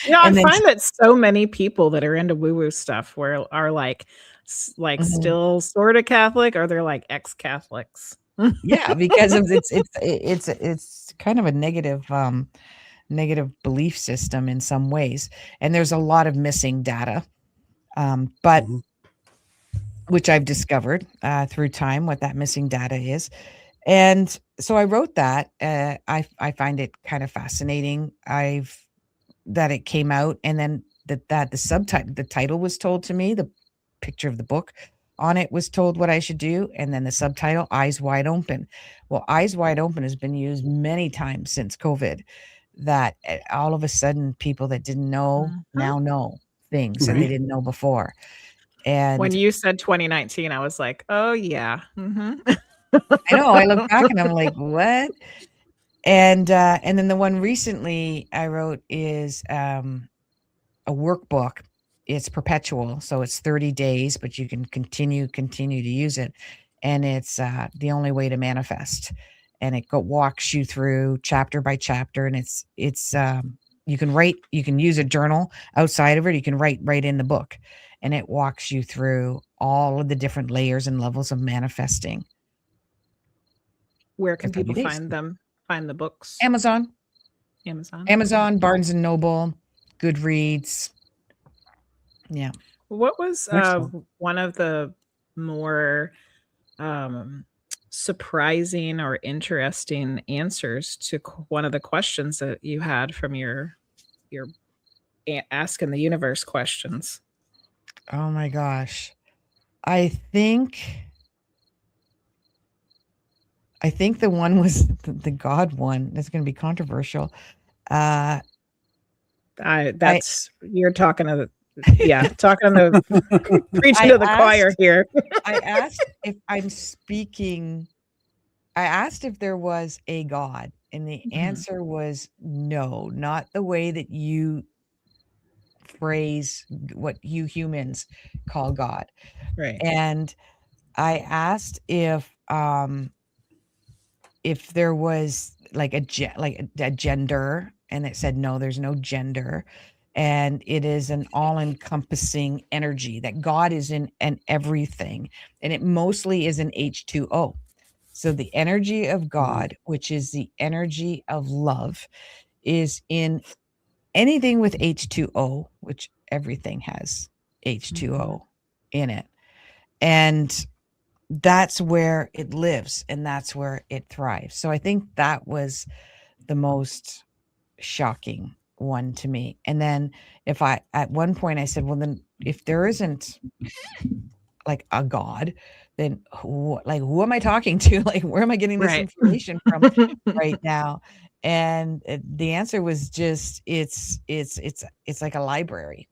Speaker 5: And then
Speaker 3: find that so many people that are into woo-woo stuff are like
Speaker 5: Mhm.
Speaker 3: still sort of Catholic, or they're like ex-Catholics.
Speaker 5: Yeah, because of it's kind of a negative belief system in some ways, and there's a lot of missing data, but
Speaker 2: Mhm.
Speaker 5: which I've discovered through time what that missing data is. And so I wrote that. I find it kind of fascinating. That it came out, and then that the title was told to me, the picture of the book on it was told what I should do, and then the subtitle, Eyes Wide Open. Well, Eyes Wide Open has been used many times since COVID, that all of a sudden people that didn't know
Speaker 3: Mhm.
Speaker 5: now know things that
Speaker 2: Right.
Speaker 5: they didn't know before.
Speaker 3: When
Speaker 5: And
Speaker 3: you said 2019, I was like, oh yeah.
Speaker 5: I know, I look back and I'm like, "What?" And then the one recently I wrote is, a workbook. It's perpetual, so it's 30 days, but you can continue to use it, and it's, The Only Way to Manifest, and it walks you through chapter by chapter, and you can use a journal outside of it, you can write right in the book, and it walks you through all of the different layers and levels of manifesting
Speaker 3: Where
Speaker 5: for
Speaker 3: can
Speaker 5: 30
Speaker 3: people
Speaker 5: days.
Speaker 3: find the books?
Speaker 5: Amazon,
Speaker 3: Amazon.
Speaker 5: Barnes and Noble, Goodreads. Yeah.
Speaker 3: What was
Speaker 2: Excellent.
Speaker 3: one of the more surprising or interesting answers to one of the questions that you had from your asking the universe questions?
Speaker 5: Oh my gosh. I think the one was the God one. That's going to be controversial. I
Speaker 3: You're talking to talking to preaching to the choir here.
Speaker 5: I asked if I asked if there was a God, and the
Speaker 3: Mhm.
Speaker 5: answer was no, not the way that you phrase what you humans call God.
Speaker 3: Right.
Speaker 5: And I asked if there was like a gender, and it said no, there's no gender, and it is an all-encompassing energy, that God is in everything, and it mostly is an H2O. So the energy of God, which is the energy of love, is in anything with H2O, which everything has H2O in it, and that's where it lives, and that's where it thrives. So I think that was the most shocking one to me. And then at one point I said, well, then if there isn't like a God, then who am I talking to? Like, where am I getting this
Speaker 3: Right.
Speaker 5: information from right now? And the answer was just, it's like a library.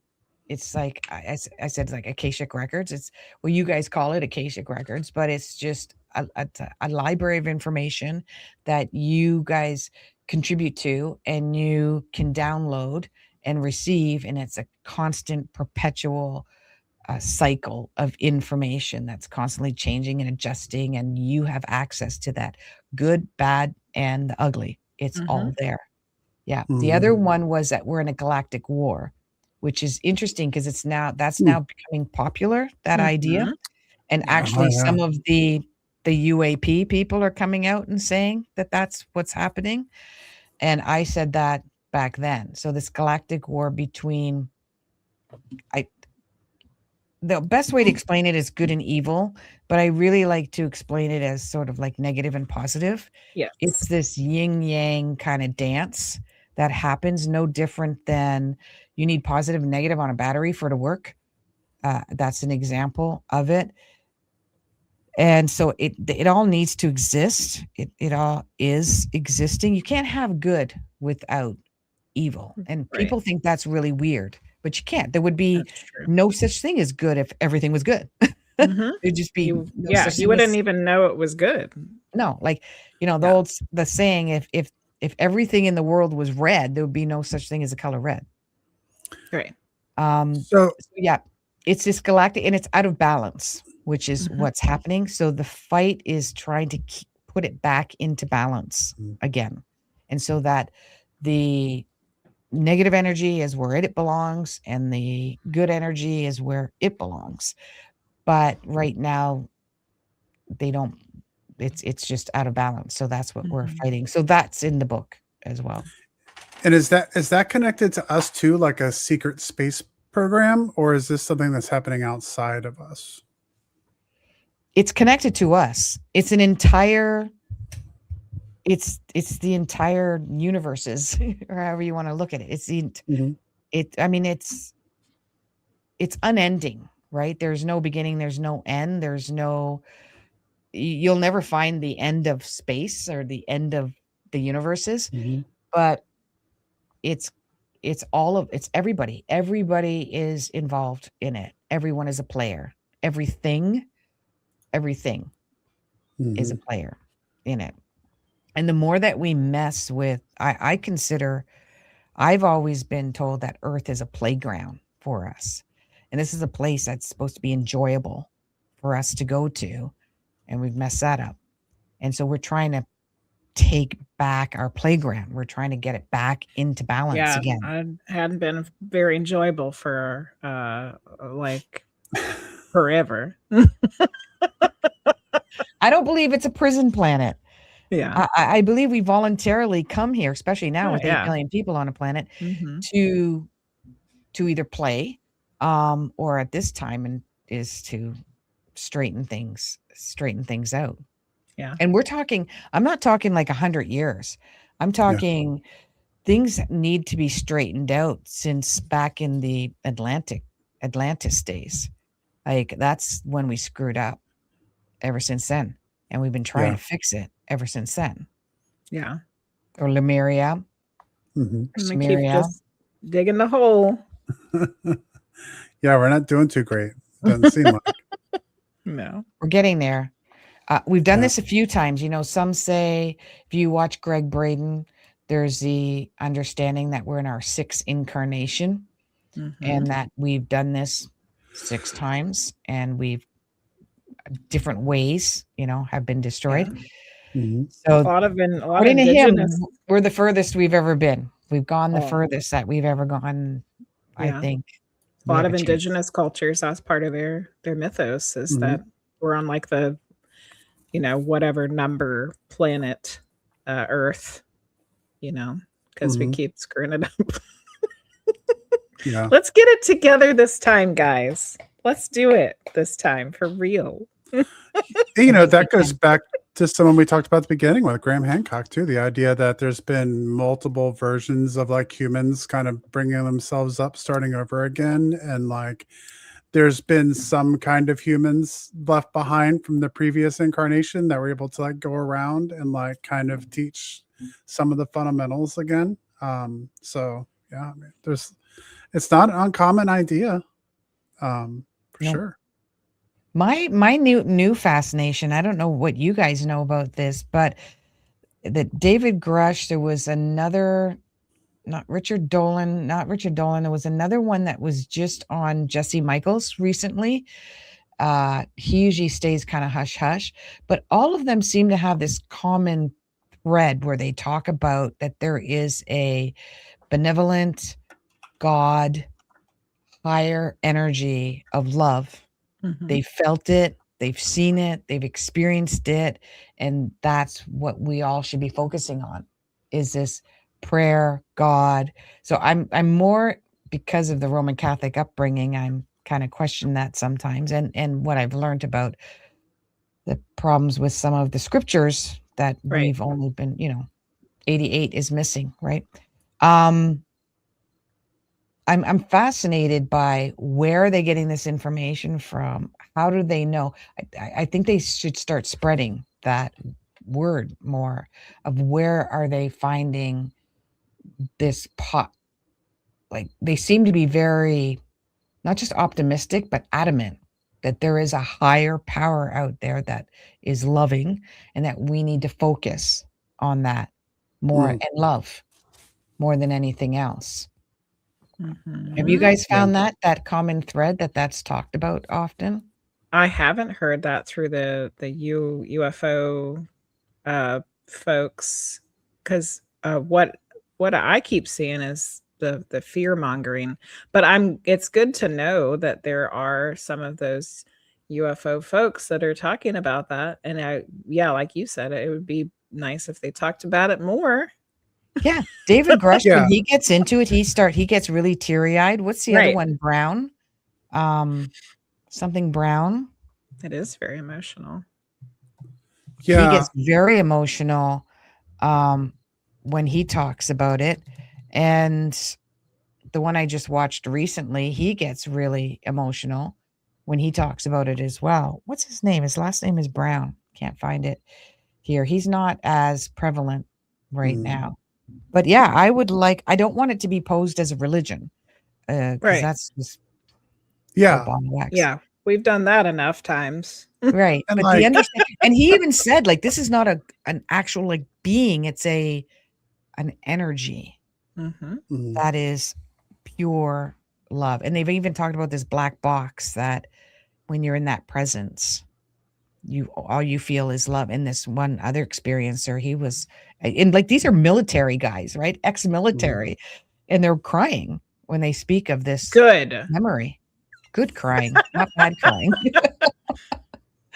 Speaker 5: It's like, I said, it's like Akashic Records. You guys call it Akashic Records, but it's just a library of information that you guys contribute to, and you can download and receive. And it's a constant, perpetual cycle of information that's constantly changing and adjusting. And you have access to that good, bad, and the ugly. It's all there. Yeah. The other one was that we're in a galactic war, which is interesting because that's now becoming popular, that idea. And actually some of the UAP people are coming out and saying that that's what's happening. And I said that back then. So this galactic war between, the best way to explain it is good and evil, but I really like to explain it as sort of like negative and positive.
Speaker 3: Yes.
Speaker 5: It's this yin yang kind of dance that happens, no different than you need positive and negative on a battery for it to work. That's an example of it. And so it all needs to exist. It all is existing. You can't have good without evil. And people think that's really weird, but you can't. There would be no such thing as good if everything was good. It'd just be
Speaker 3: you wouldn't even know it was good.
Speaker 5: No, like, the saying, if everything in the world was red, there would be no such thing as a color red.
Speaker 3: Right.
Speaker 2: So
Speaker 5: yeah, it's this galactic, and it's out of balance, which is what's happening. So the fight is trying to put it back into balance again. And so that the negative energy is where it belongs and the good energy is where it belongs. But right now they don't, it's just out of balance. So that's what we're fighting. So that's in the book as well.
Speaker 2: And is that connected to us too, like a secret space program, or is this something that's happening outside of us?
Speaker 5: It's connected to us. It's an entire, it's the entire universes, or however you want to look at it. It's I mean, it's unending, right? There's no beginning, there's no end, you'll never find the end of space or the end of the universes, but it's everybody. Everybody is involved in it. Everyone is a player. Everything is a player in it. And the more that we mess with, I've always been told that Earth is a playground for us. And this is a place that's supposed to be enjoyable for us to go to. And we've messed that up. And so we're trying to take back our playground. We're trying to get it back into balance again.
Speaker 3: It hadn't been very enjoyable for like forever.
Speaker 5: I don't believe it's a prison planet.
Speaker 3: Yeah.
Speaker 5: I believe we voluntarily come here, especially now with 8 billion people on a planet, to either play or at this time is to straighten things out.
Speaker 3: Yeah.
Speaker 5: And I'm not talking like 100 years. I'm talking things need to be straightened out since back in the Atlantis days. Like that's when we screwed up ever since then. And we've been trying to fix it ever since then.
Speaker 3: Yeah.
Speaker 5: Or Lemuria.
Speaker 3: Keep just digging the hole.
Speaker 2: Yeah, we're not doing too great. Doesn't seem like.
Speaker 3: No.
Speaker 5: We're getting there. We've done this a few times. You know, some say if you watch Greg Braden, there's the understanding that we're in our 6th incarnation and that we've done this 6 times and we've different ways, have been destroyed. So
Speaker 3: a lot of
Speaker 5: according to him, we're the furthest we've ever been. We've gone the furthest that we've ever gone, I think.
Speaker 3: A lot of indigenous cultures, that's part of their mythos is that we're on like the, whatever number planet, Earth, because we keep screwing it up. Let's get it together this time, guys. Let's do it this time for real.
Speaker 2: That goes back to someone we talked about at the beginning with Graham Hancock too. The idea that there's been multiple versions of like humans kind of bringing themselves up, starting over again. And like, there's been some kind of humans left behind from the previous incarnation that were able to like go around and like kind of teach some of the fundamentals again. So yeah, I mean, it's not an uncommon idea. For sure.
Speaker 5: My new fascination, I don't know what you guys know about this, but that David Grush, there was another, not Richard Dolan, there was another one that was just on Jesse Michaels recently. He usually stays kind of hush hush, but all of them seem to have this common thread where they talk about that there is a benevolent God, higher energy of love. They felt it, they've seen it, they've experienced it, and that's what we all should be focusing on is this prayer, God. So I'm more, because of the Roman Catholic upbringing, I'm kind of question that sometimes, and what I've learned about the problems with some of the scriptures that we've only been, 88 is missing, right? I'm fascinated by where are they getting this information from? How do they know? I think they should start spreading that word more of where are they finding this pot. Like they seem to be very, not just optimistic, but adamant that there is a higher power out there that is loving and that we need to focus on that more and love more than anything else. Have you guys found that common thread that's talked about often?
Speaker 3: I haven't heard that through the UFO folks, because what I keep seeing is the fear mongering. But it's good to know that there are some of those UFO folks that are talking about that. And yeah, like you said, it would be nice if they talked about it more.
Speaker 5: Yeah, David Grush,
Speaker 2: Yeah.
Speaker 5: when he gets into it, he gets really teary-eyed. What's the other
Speaker 3: Right.
Speaker 5: one? Brown? Something Brown.
Speaker 3: It is very emotional.
Speaker 5: He
Speaker 2: Yeah.
Speaker 5: gets very emotional when he talks about it. And the one I just watched recently, he gets really emotional when he talks about it as well. What's his name? His last name is Brown. Can't find it here. He's not as prevalent right now. But yeah, I don't want it to be posed as a religion, because
Speaker 3: Right.
Speaker 5: that's just
Speaker 2: Yeah.
Speaker 5: bollocks.
Speaker 3: Yeah, we've done that enough times.
Speaker 5: Right.
Speaker 2: And
Speaker 5: But
Speaker 2: like-
Speaker 5: and he even said, like, this is not an actual like being, it's an energy
Speaker 3: Mm-hmm.
Speaker 5: that is pure love. And they've even talked about this black box that when you're in that presence, all you feel is love. In this one other experiencer, he was, and like, these are military guys, right? Ex-military, and they're crying when they speak of this
Speaker 3: Good.
Speaker 5: memory. Good crying, not bad crying.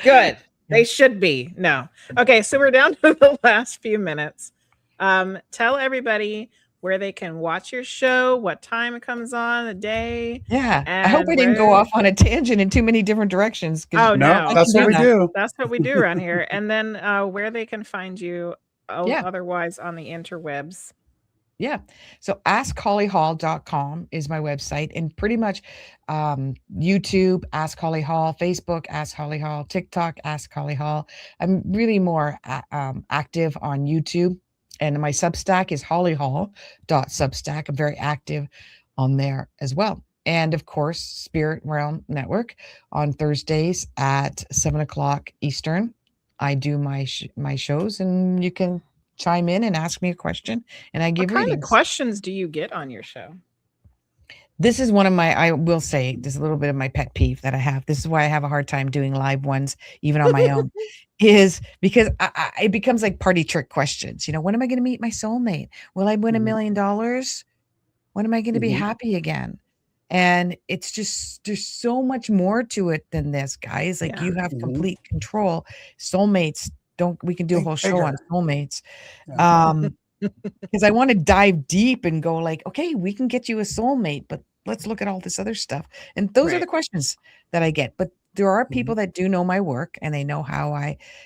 Speaker 3: Good. They should be. No. Okay, so we're down to the last few minutes. Tell everybody where they can watch your show, what time it comes on, the day.
Speaker 5: Yeah. I hope I didn't go off on a tangent in too many different directions.
Speaker 3: Oh, no.
Speaker 2: That's what we do.
Speaker 3: That's what we do around here. And then where they can find you otherwise on the interwebs.
Speaker 5: Yeah. So askhollyhall.com is my website, and pretty much YouTube, Ask Holly Hall, Facebook, Ask Holly Hall, TikTok, Ask Holly Hall. I'm really more active on YouTube, and my Substack is hollyhall.substack. I'm very active on there as well. And of course, Spirit Realm Network on Thursdays at 7:00 Eastern. I do my shows, and you can chime in and ask me a question, and I give
Speaker 3: What kind
Speaker 5: readings.
Speaker 3: of questions do you get on your show?
Speaker 5: This is one of my, I will say, there's a little bit of my pet peeve that I have. This is why I have a hard time doing live ones, even on my own, is because it becomes like party trick questions. You know, when am I going to meet my soulmate? Will I win $1 million? When am I going to be happy again? And it's just, there's so much more to it than this, guys. Like, you have complete control. Soulmates, we can do a whole show on soulmates. Because I want to dive deep and go like, okay, we can get you a soulmate, but let's look at all this other stuff. And those are the questions that I get. But there are people that do know my work, and they know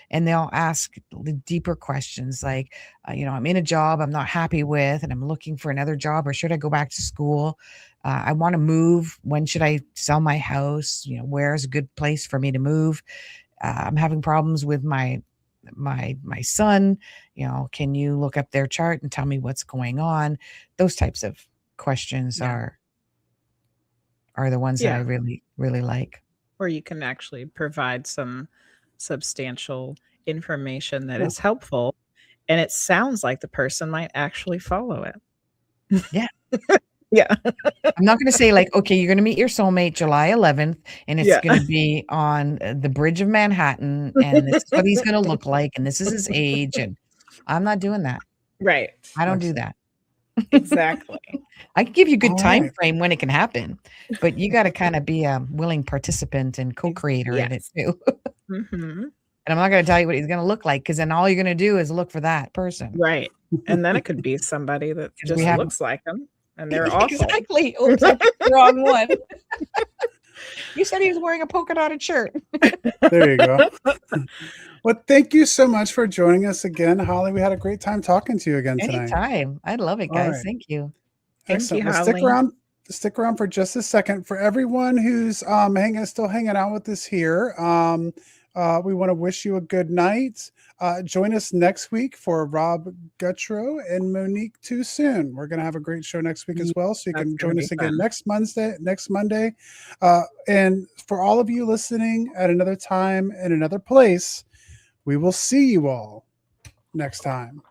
Speaker 5: and they'll ask the deeper questions like, I'm in a job I'm not happy with, and I'm looking for another job, or should I go back to school? I want to move. When should I sell my house? Where's a good place for me to move? I'm having problems with my son. Can you look up their chart and tell me what's going on? Those types of questions are the ones that I really, really like.
Speaker 3: Where you can actually provide some substantial information that is helpful, and it sounds like the person might actually follow it.
Speaker 5: Yeah.
Speaker 3: Yeah.
Speaker 5: I'm not going to say like, okay, you're going to meet your soulmate July 11th, and it's going to be on the Bridge of Manhattan, and this is what he's going to look like, and this is his age, and I'm not doing that.
Speaker 3: Right.
Speaker 5: I don't do that.
Speaker 3: Exactly.
Speaker 5: I can give you a good time frame when it can happen, but you got to kind of be a willing participant and co-creator in it too. And I'm not going to tell you what he's going to look like, because then all you're going to do is look for that person.
Speaker 3: Right. And then it could be somebody that just looks like him, and they're awful.
Speaker 5: Exactly. Oops, I picked the wrong one. You said he was wearing a polka dotted shirt.
Speaker 2: There you go. Well, thank you so much for joining us again, Holly. We had a great time talking to you again tonight.
Speaker 5: Anytime. I love it, guys.
Speaker 2: Right.
Speaker 5: Thank you.
Speaker 3: Thank you,
Speaker 2: Well,
Speaker 3: Holly.
Speaker 2: stick around for just a second. For everyone who's still hanging out with us here, we want to wish you a good night. Join us next week for Rob Guttrow and Monique Too Soon. We're going to have a great show next week as well, so you can join us again next Monday. And for all of you listening at another time in another place, we will see you all next time.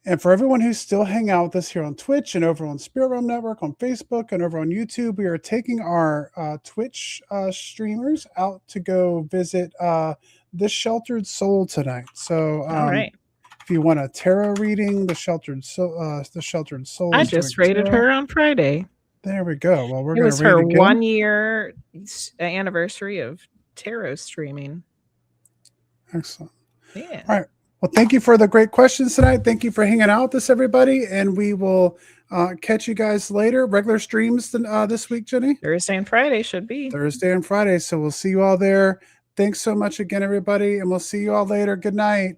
Speaker 2: And for everyone who's still hanging out with us here on Twitch and over on Spirit Realm Network, on Facebook, and over on YouTube, we are taking our Twitch streamers out to go visit The Sheltered Soul tonight. So
Speaker 3: All right.
Speaker 2: if you want a tarot reading, The Sheltered Soul.
Speaker 3: I
Speaker 2: is
Speaker 3: just
Speaker 2: doing
Speaker 3: rated
Speaker 2: tarot.
Speaker 3: her on Friday.
Speaker 2: There we go. Well, we're
Speaker 3: It
Speaker 2: going
Speaker 3: was
Speaker 2: to read
Speaker 3: her
Speaker 2: again.
Speaker 3: 1 year anniversary of tarot streaming.
Speaker 2: Excellent.
Speaker 3: Yeah.
Speaker 2: All right. Well, thank you for the great questions tonight. Thank you for hanging out with us, everybody. And we will catch you guys later. Regular streams this week, Jenny?
Speaker 3: Thursday and Friday should be.
Speaker 2: Thursday and Friday. So we'll see you all there. Thanks so much again, everybody. And we'll see you all later. Good night.